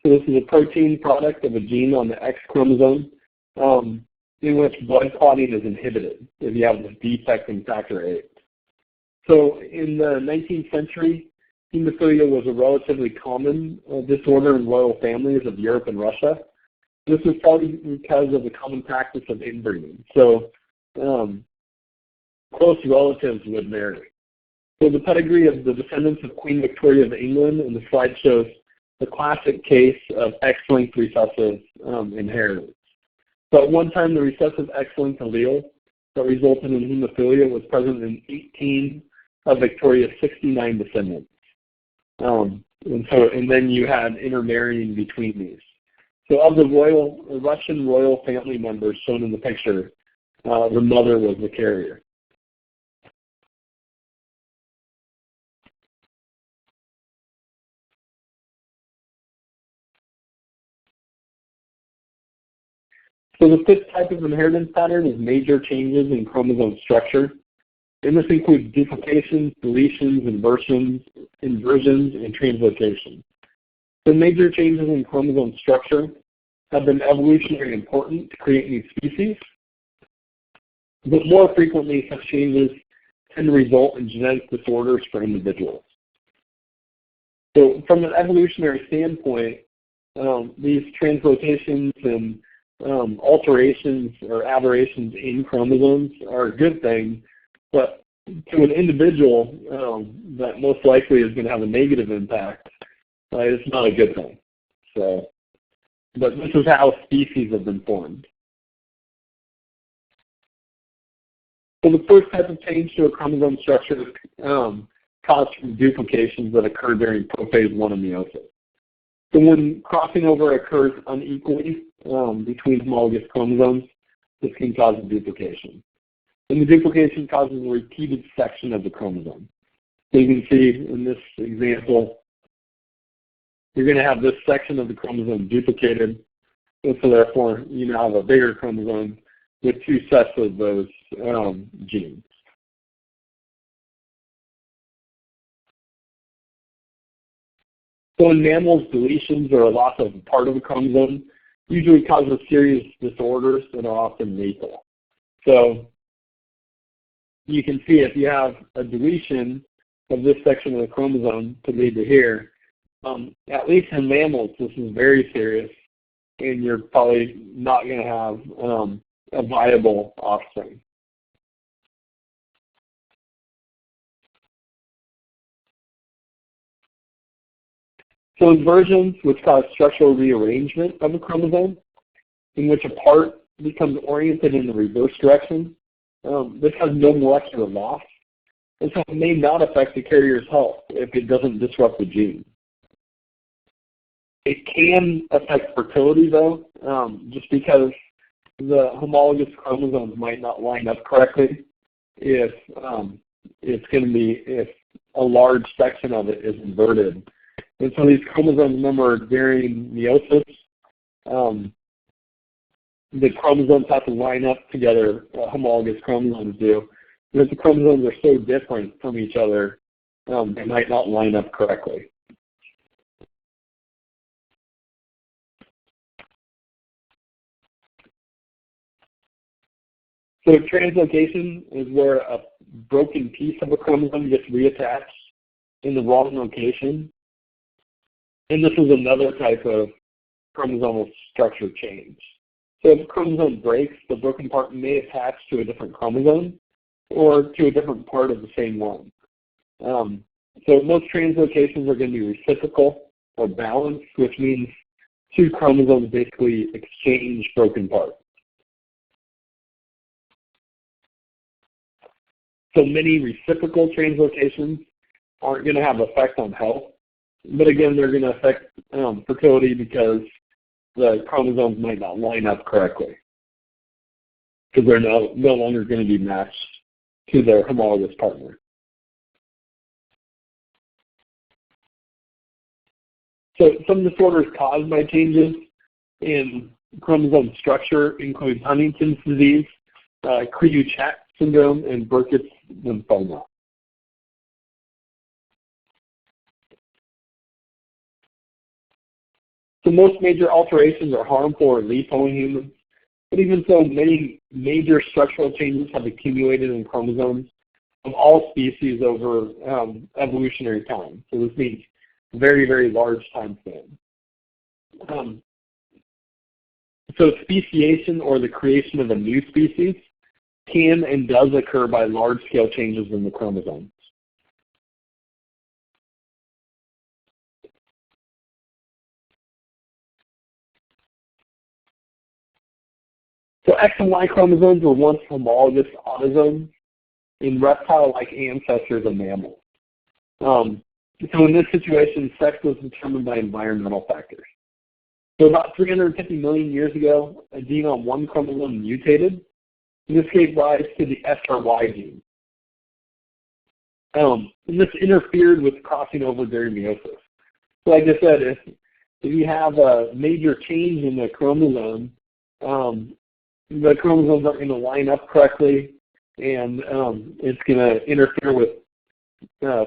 So this is a protein product of a gene on the X chromosome in which blood clotting is inhibited if you have this defect in factor 8. So in the 19th century, hemophilia was a relatively common disorder in royal families of Europe and Russia. This was probably because of the common practice of inbreeding. So close relatives would marry. So the pedigree of the descendants of Queen Victoria of England, and the slide shows the classic case of X-linked recessive inheritance. So at one time, the recessive X-linked allele that resulted in hemophilia was present in 18 of Victoria's 69 descendants. And then you had intermarrying between these. So of the Russian royal family members shown in the picture, the mother was the carrier. So the fifth type of inheritance pattern is major changes in chromosome structure. And this includes duplications, deletions, inversions, and translocations. The major changes in chromosome structure have been evolutionarily important to create new species, but more frequently such changes tend to result in genetic disorders for individuals. So from an evolutionary standpoint, these translocations and alterations or aberrations in chromosomes are a good thing, but to an individual that most likely is going to have a negative impact, it's not a good thing. So, but this is how species have been formed. So the first type of change to a chromosome structure is caused from duplications that occur during prophase 1 meiosis. So when crossing over occurs unequally between homologous chromosomes, this can cause a duplication. And the duplication causes a repeated section of the chromosome. So you can see in this example, you're going to have this section of the chromosome duplicated, and so therefore you now have a bigger chromosome with 2 sets of those genes. So in mammals, deletions or a loss of part of the chromosome usually causes serious disorders that are often lethal. So you can see if you have a deletion of this section of the chromosome to lead to here, at least in mammals, this is very serious, and you're probably not going to have a viable offspring. So inversions, which cause structural rearrangement of a chromosome, in which a part becomes oriented in the reverse direction, this has no molecular loss, and so it may not affect the carrier's health if it doesn't disrupt the gene. It can affect fertility though, just because the homologous chromosomes might not line up correctly if if a large section of it is inverted. And so these chromosomes, remember, during meiosis, the chromosomes have to line up together, homologous chromosomes do, because the chromosomes are so different from each other, they might not line up correctly. So translocation is where a broken piece of a chromosome gets reattached in the wrong location. And this is another type of chromosomal structure change. So if a chromosome breaks, the broken part may attach to a different chromosome or to a different part of the same one. So most translocations are going to be reciprocal or balanced, which means two chromosomes basically exchange broken parts. So many reciprocal translocations aren't going to have effect on health, but again, they're going to affect fertility because the chromosomes might not line up correctly because they're no longer going to be matched to their homologous partner. So some disorders caused by changes in chromosome structure include Huntington's disease, Creutzfeldt syndrome, and Burkitt's lymphoma. So most major alterations are harmful or lethal in humans, but even so, many major structural changes have accumulated in chromosomes of all species over evolutionary time. So this means very, very large time span. So speciation, or the creation of a new species, can and does occur by large-scale changes in the chromosomes. So X and Y chromosomes were once homologous autosomes in reptile-like ancestors of mammals. So in this situation, sex was determined by environmental factors. So about 350 million years ago, a gene on one chromosome mutated. This gave rise to the SRY gene. And this interfered with crossing over during meiosis. So like I said, if you have a major change in the chromosome aren't going to line up correctly, and it's going to interfere with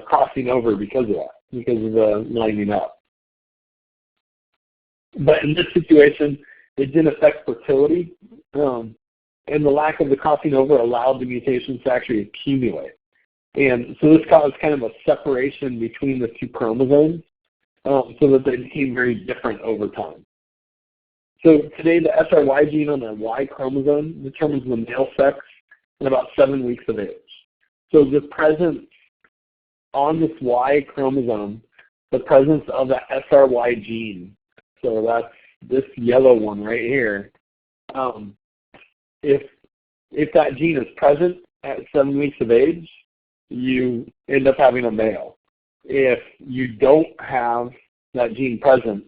crossing over because of that, because of the lining up. But in this situation, it didn't affect fertility, and the lack of the crossing over allowed the mutations to actually accumulate. And so this caused kind of a separation between the two chromosomes so that they became very different over time. So today, the SRY gene on the Y chromosome determines the male sex at about 7 weeks of age. So the presence on this Y chromosome, the presence of the SRY gene, so that's this yellow one right here, if that gene is present at 7 weeks of age, you end up having a male. If you don't have that gene present,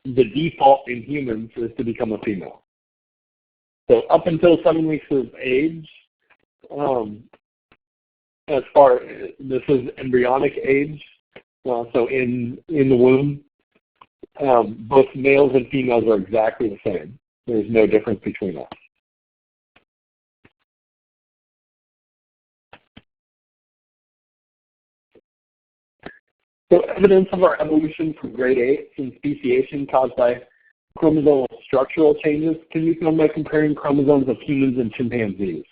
the default in humans is to become a female. So up until 7 weeks of age, this is embryonic age, so in the womb, both males and females are exactly the same. There's no difference between us. So evidence of our evolution from grade 8 in speciation caused by chromosomal structural changes can be found by comparing chromosomes of humans and chimpanzees.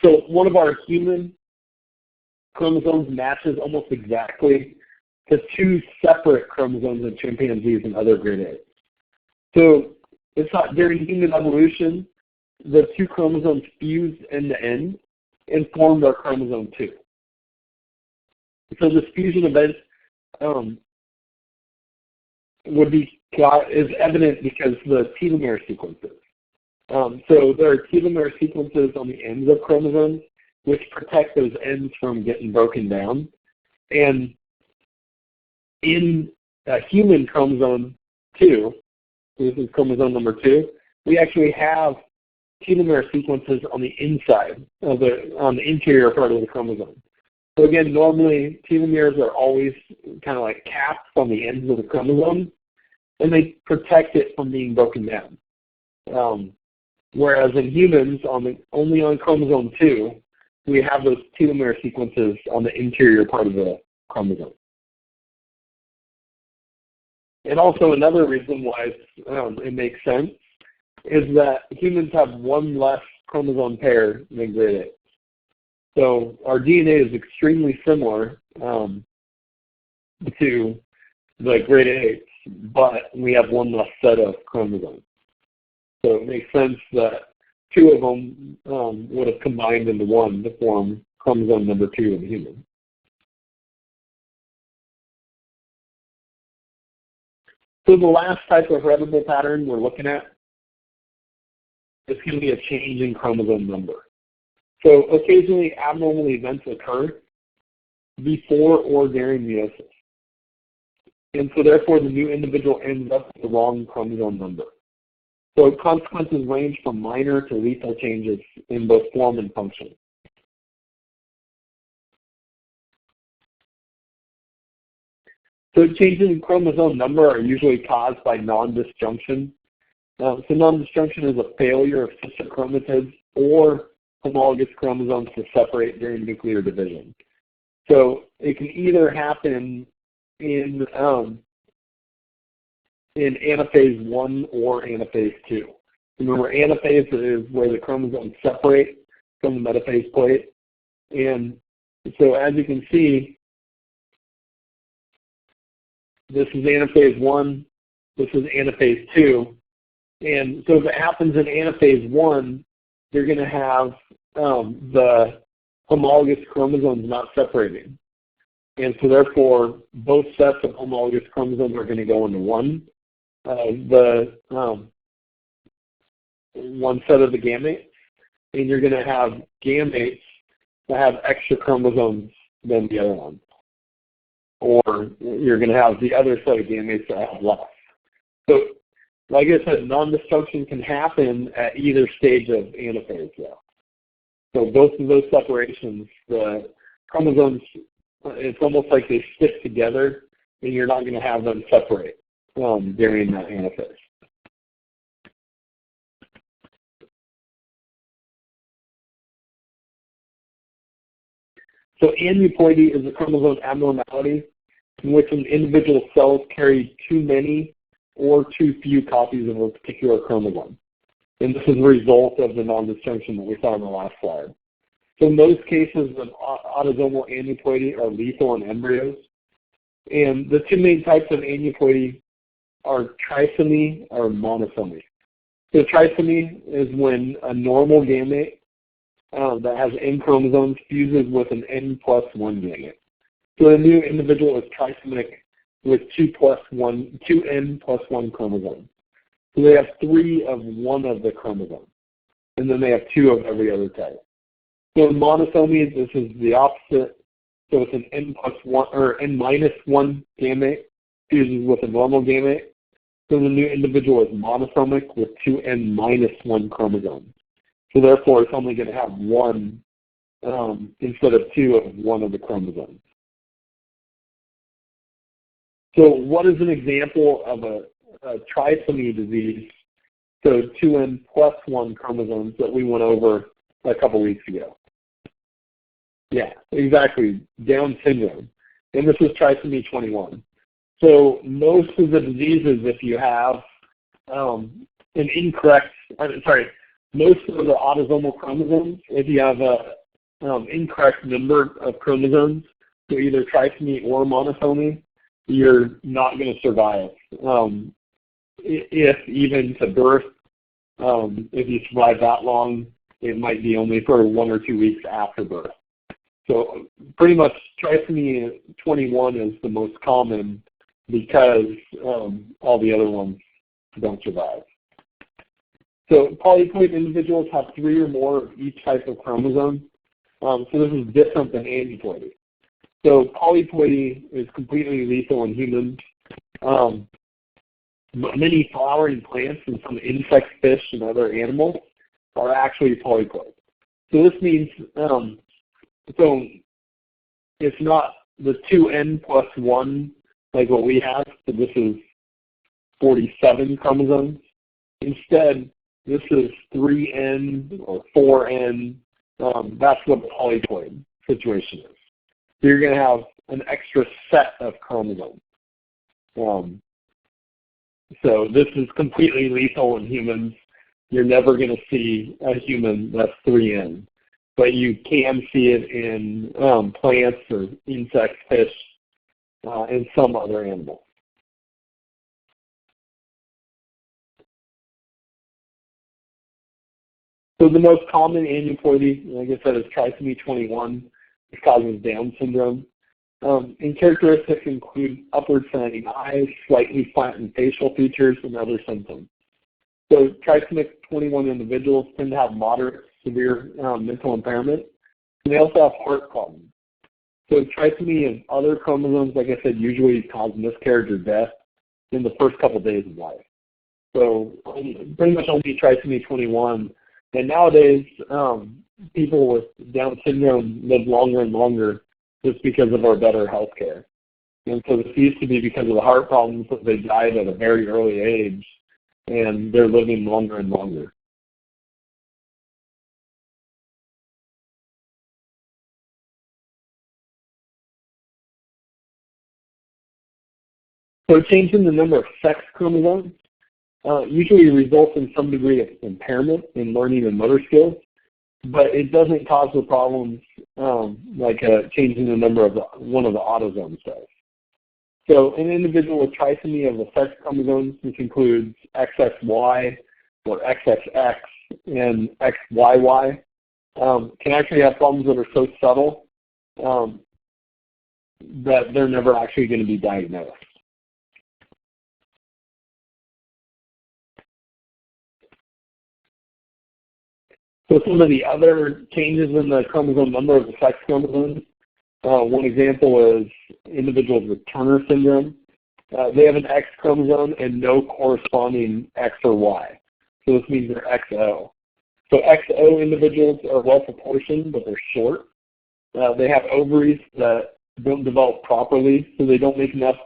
So one of our human chromosomes matches almost exactly to two separate chromosomes in chimpanzees and other grade 8. So it's not during human evolution, the two chromosomes fused end to end and formed our chromosome 2. So this fusion event is evident because the telomere sequences. So there are telomere sequences on the ends of chromosomes which protect those ends from getting broken down. And in a human chromosome 2, this is chromosome number 2, we actually have telomere sequences on the inside of on the interior part of the chromosome. So again, normally telomeres are always kind of like caps on the ends of the chromosome, and they protect it from being broken down. Whereas in humans, only on chromosome 2, we have those telomere sequences on the interior part of the chromosome. And also another reason why it makes sense is that humans have one less chromosome pair than grade apes. So our DNA is extremely similar to the grade apes, but we have one less set of chromosomes. So it makes sense that 2 of them would have combined into one to form chromosome number 2 in human. So the last type of heritable pattern we're looking at is going to be a change in chromosome number. So occasionally abnormal events occur before or during meiosis. And so therefore the new individual ends up with the wrong chromosome number. So consequences range from minor to lethal changes in both form and function. So changes in chromosome number are usually caused by non-disjunction. So non-disjunction is a failure of sister chromatids or homologous chromosomes to separate during nuclear division. So it can either happen in anaphase 1 or anaphase 2. Remember, anaphase is where the chromosomes separate from the metaphase plate. And so as you can see, this is anaphase 1, this is anaphase 2. And so if it happens in anaphase 1, you're going to have the homologous chromosomes not separating. And so therefore, both sets of homologous chromosomes are going to go into one. One set of the gametes, and you're going to have gametes that have extra chromosomes than the other one. Or you're going to have the other set of gametes that have less. So, like I said, non-disjunction can happen at either stage of anaphase, though. So both of those separations, the chromosomes, it's almost like they stick together, and you're not going to have them separate during that anaphase. So aneuploidy is a chromosome abnormality in which an individual cells carry too many or too few copies of a particular chromosome. And this is a result of the non-disjunction that we saw in the last slide. So in most cases of autosomal aneuploidy are lethal in embryos. And the two main types of aneuploidy are trisomy or monosomy. So trisomy is when a normal gamete that has N chromosomes fuses with an N+1 gamete. So a new individual is trisomic with 2N+1 chromosomes. So they have 3 of one of the chromosomes, and then they have 2 of every other type. So in monosomy, this is the opposite. So it's an N+1 or N-1 gamete fuses with a normal gamete. So the new individual is monosomic with 2N-1 chromosomes. So therefore, it's only going to have 1 instead of 2 of one of the chromosomes. So what is an example of a trisomy disease? So 2N+1 chromosomes that we went over a couple weeks ago. Yeah, exactly, Down syndrome. And this is trisomy 21. So most of the diseases, if you have most of the autosomal chromosomes, if you have a incorrect number of chromosomes, so either trisomy or monosomy, you're not going to survive. If even to birth, if you survive that long, it might be only for 1 or 2 weeks after birth. So pretty much trisomy 21 is the most common because all the other ones don't survive. So polyploid individuals have 3 or more of each type of chromosome. So this is different than aneuploidy. So polyploidy is completely lethal in humans. Many flowering plants and some insect, fish, and other animals are actually polyploid. So this means, so it's not the 2N+1 like what we have, so this is 47 chromosomes. Instead, This is 3N or 4N. That's what the polyploid situation is. So you're going to have an extra set of chromosomes. So this is completely lethal in humans. You're never going to see a human that's 3N. But you can see it in plants or insects, fish, and some other animals. So the most common aneuploidy, like I said, is trisomy 21. It causes Down syndrome. And characteristics include upward slanting eyes, slightly flattened facial features, and other symptoms. So trisomy 21 individuals tend to have moderate, severe mental impairment, and they also have heart problems. So trisomy of other chromosomes, like I said, usually cause miscarriage or death in the first couple of days of life. So pretty much only trisomy 21. And nowadays, people with Down syndrome live longer and longer just because of our better health care. And so this used to be because of the heart problems that they died at a very early age, and they're living longer and longer. So changing the number of sex chromosomes usually results in some degree of impairment in learning and motor skills, but it doesn't cause the problems like changing the number of one of the autosomes does. So an individual with trisomy of the sex chromosomes, which includes XXY or XXX and XYY, can actually have problems that are so subtle that they're never actually going to be diagnosed. So some of the other changes in the chromosome number of the sex chromosomes, one example is individuals with Turner syndrome. They have an X chromosome and no corresponding X or Y. So this means they're XO. So XO individuals are well proportioned, but they're short. They have ovaries that don't develop properly, so they don't make enough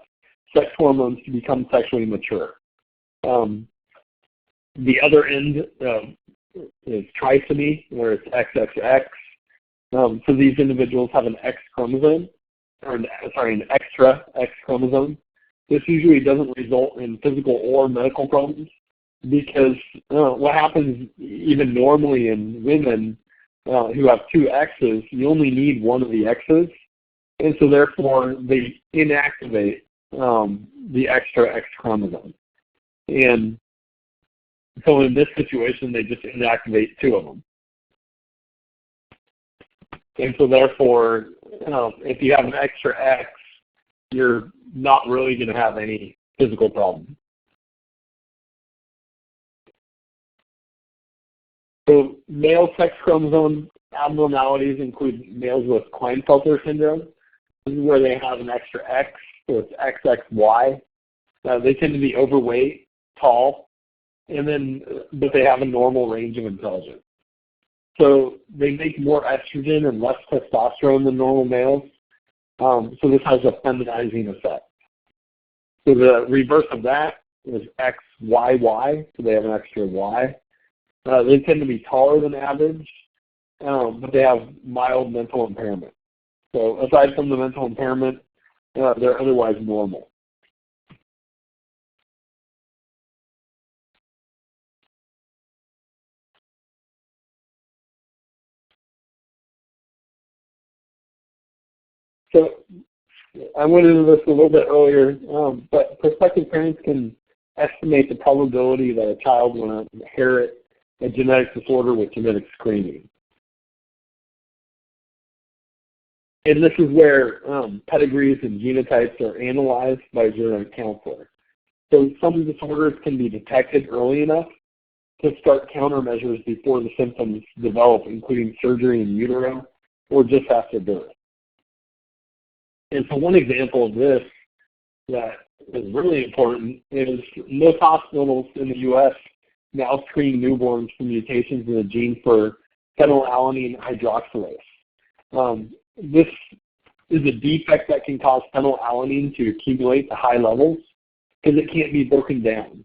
sex hormones to become sexually mature. The other end is trisomy, where it's XXX. So these individuals have an X chromosome, or an extra X chromosome. This usually doesn't result in physical or medical problems because what happens even normally in women who have two X's, you only need one of the X's, and so therefore they inactivate the extra X chromosome. And so in this situation, they just inactivate two of them. And so therefore, if you have an extra X, you're not really going to have any physical problem. So male sex chromosome abnormalities include males with Klinefelter syndrome. This is where they have an extra X, so it's XXY. They tend to be overweight, tall, but they have a normal range of intelligence. So they make more estrogen and less testosterone than normal males. So this has a feminizing effect. So the reverse of that is XYY, so they have an extra Y. They tend to be taller than average, but they have mild mental impairment. So aside from the mental impairment, they're otherwise normal. So I went into this a little bit earlier, but prospective parents can estimate the probability that a child will inherit a genetic disorder with genetic screening. And this is where pedigrees and genotypes are analyzed by a genetic counselor. So some disorders can be detected early enough to start countermeasures before the symptoms develop, including surgery in utero or just after birth. And so one example of this that is really important is most hospitals in the U.S. now screen newborns for mutations in the gene for phenylalanine hydroxylase. This is a defect that can cause phenylalanine to accumulate to high levels because it can't be broken down.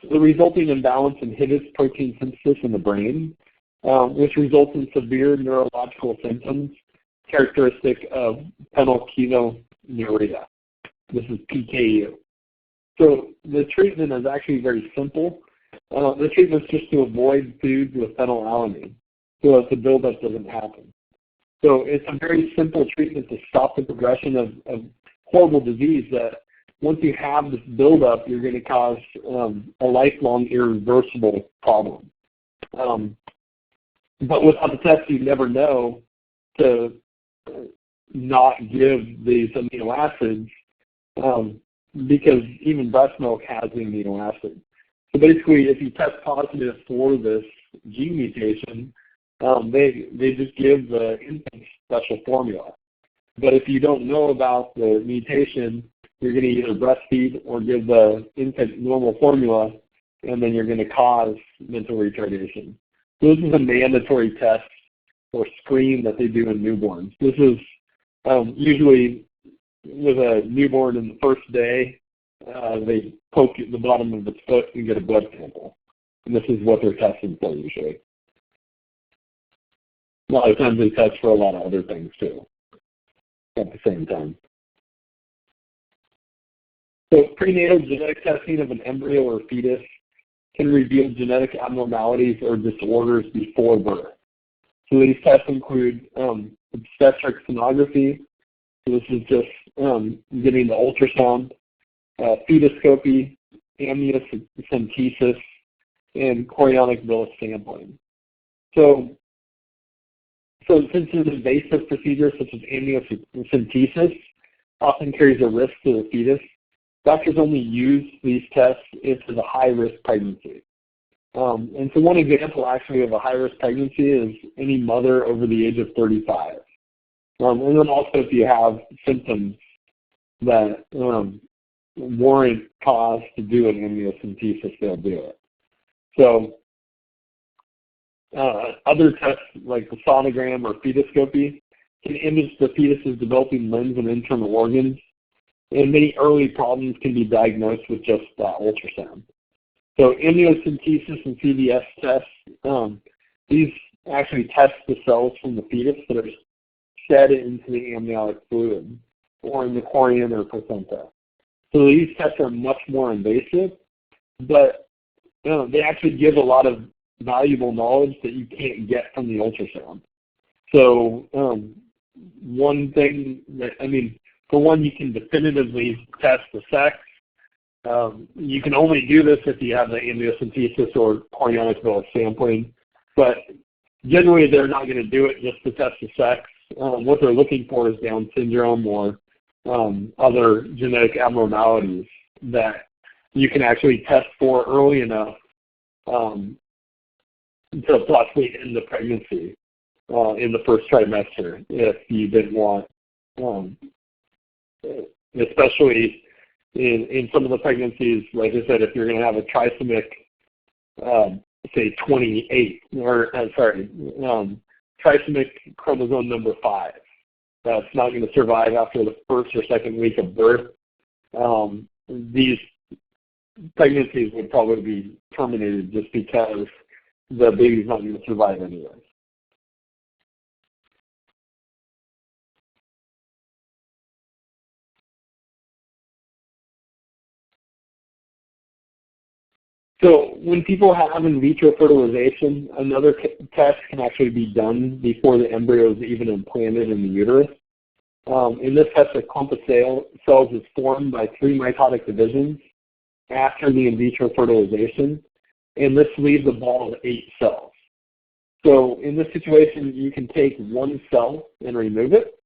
The resulting imbalance inhibits protein synthesis in the brain, which results in severe neurological symptoms characteristic of phenylketonuria. This is PKU. So the treatment is actually very simple. The treatment is just to avoid foods with phenylalanine so that the buildup doesn't happen. So it's a very simple treatment to stop the progression of horrible disease that once you have this buildup, you're going to cause a lifelong irreversible problem. But without the test, you never know to not give these amino acids because even breast milk has the amino acid. So basically, if you test positive for this gene mutation, they just give the infant special formula. But if you don't know about the mutation, you're going to either breastfeed or give the infant normal formula, and then you're going to cause mental retardation. So this is a mandatory test or screen that they do in newborns. This is usually with a newborn in the first day, they poke at the bottom of its foot and get a blood sample. And this is what they're testing for usually. A lot of times they test for a lot of other things too at the same time. So prenatal genetic testing of an embryo or fetus can reveal genetic abnormalities or disorders before birth. So these tests include obstetric sonography. So this is just getting the ultrasound, fetoscopy, amniocentesis, and chorionic villus sampling. So since it's an invasive procedure such as amniocentesis often carries a risk to the fetus, doctors only use these tests if it's a high-risk pregnancy. And so one example actually of a high-risk pregnancy is any mother over the age of 35. And then also if you have symptoms that warrant cause to do an amniocentesis, they'll do it. So other tests like the sonogram or fetoscopy can image the fetus's developing limbs and internal organs, and many early problems can be diagnosed with just ultrasound. So amniocentesis and CVS tests, these actually test the cells from the fetus that are shed into the amniotic fluid or in the chorion or placenta. So these tests are much more invasive, but they actually give a lot of valuable knowledge that you can't get from the ultrasound. So one thing that, for one, you can definitively test the sex. You can only do this if you have the amniocentesis or chorionic villus sampling, but generally they're not going to do it just to test the sex. What they're looking for is Down syndrome or other genetic abnormalities that you can actually test for early enough to possibly end the pregnancy in the first trimester if you didn't want, especially in some of the pregnancies, like I said, if you're going to have a trisomic, say 28, or trisomic chromosome number 5, that's not going to survive after the first or second week of birth, these pregnancies would probably be terminated just because the baby's not going to survive anyway. So when people have in vitro fertilization, another test can actually be done before the embryo is even implanted in the uterus. In this test, a clump of cells is formed by 3 mitotic divisions after the in vitro fertilization, and this leaves a ball of 8 cells. So in this situation, you can take 1 cell and remove it,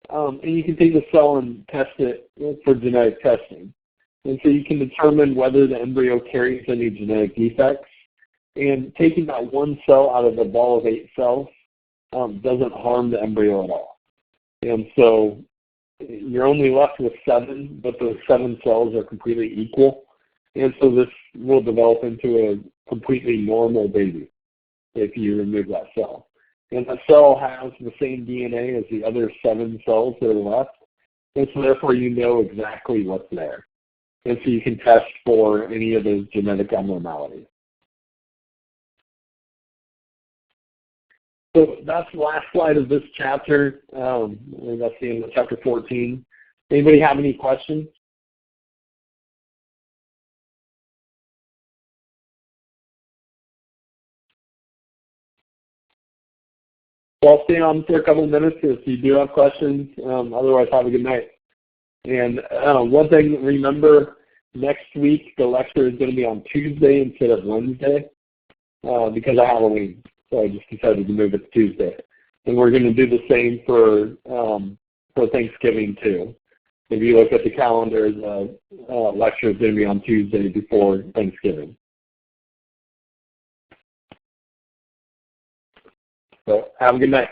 and you can take the cell and test it for genetic testing. And so you can determine whether the embryo carries any genetic defects. And taking that 1 cell out of the ball of 8 cells doesn't harm the embryo at all. And so you're only left with 7, but those 7 cells are completely equal. And so this will develop into a completely normal baby if you remove that cell. And the cell has the same DNA as the other 7 cells that are left. And so therefore you know exactly what's there. and so you can test for any of those genetic abnormalities. So that's the last slide of this chapter. That's the end of chapter 14. Anybody have any questions? Well, I'll stay on for a couple of minutes if you do have questions. Otherwise, have a good night. And one thing, remember, next week the lecture is going to be on Tuesday instead of Wednesday because of Halloween. So I just decided to move it to Tuesday. And we're going to do the same for Thanksgiving too. If you look at the calendar, the lecture is going to be on Tuesday before Thanksgiving. So have a good night.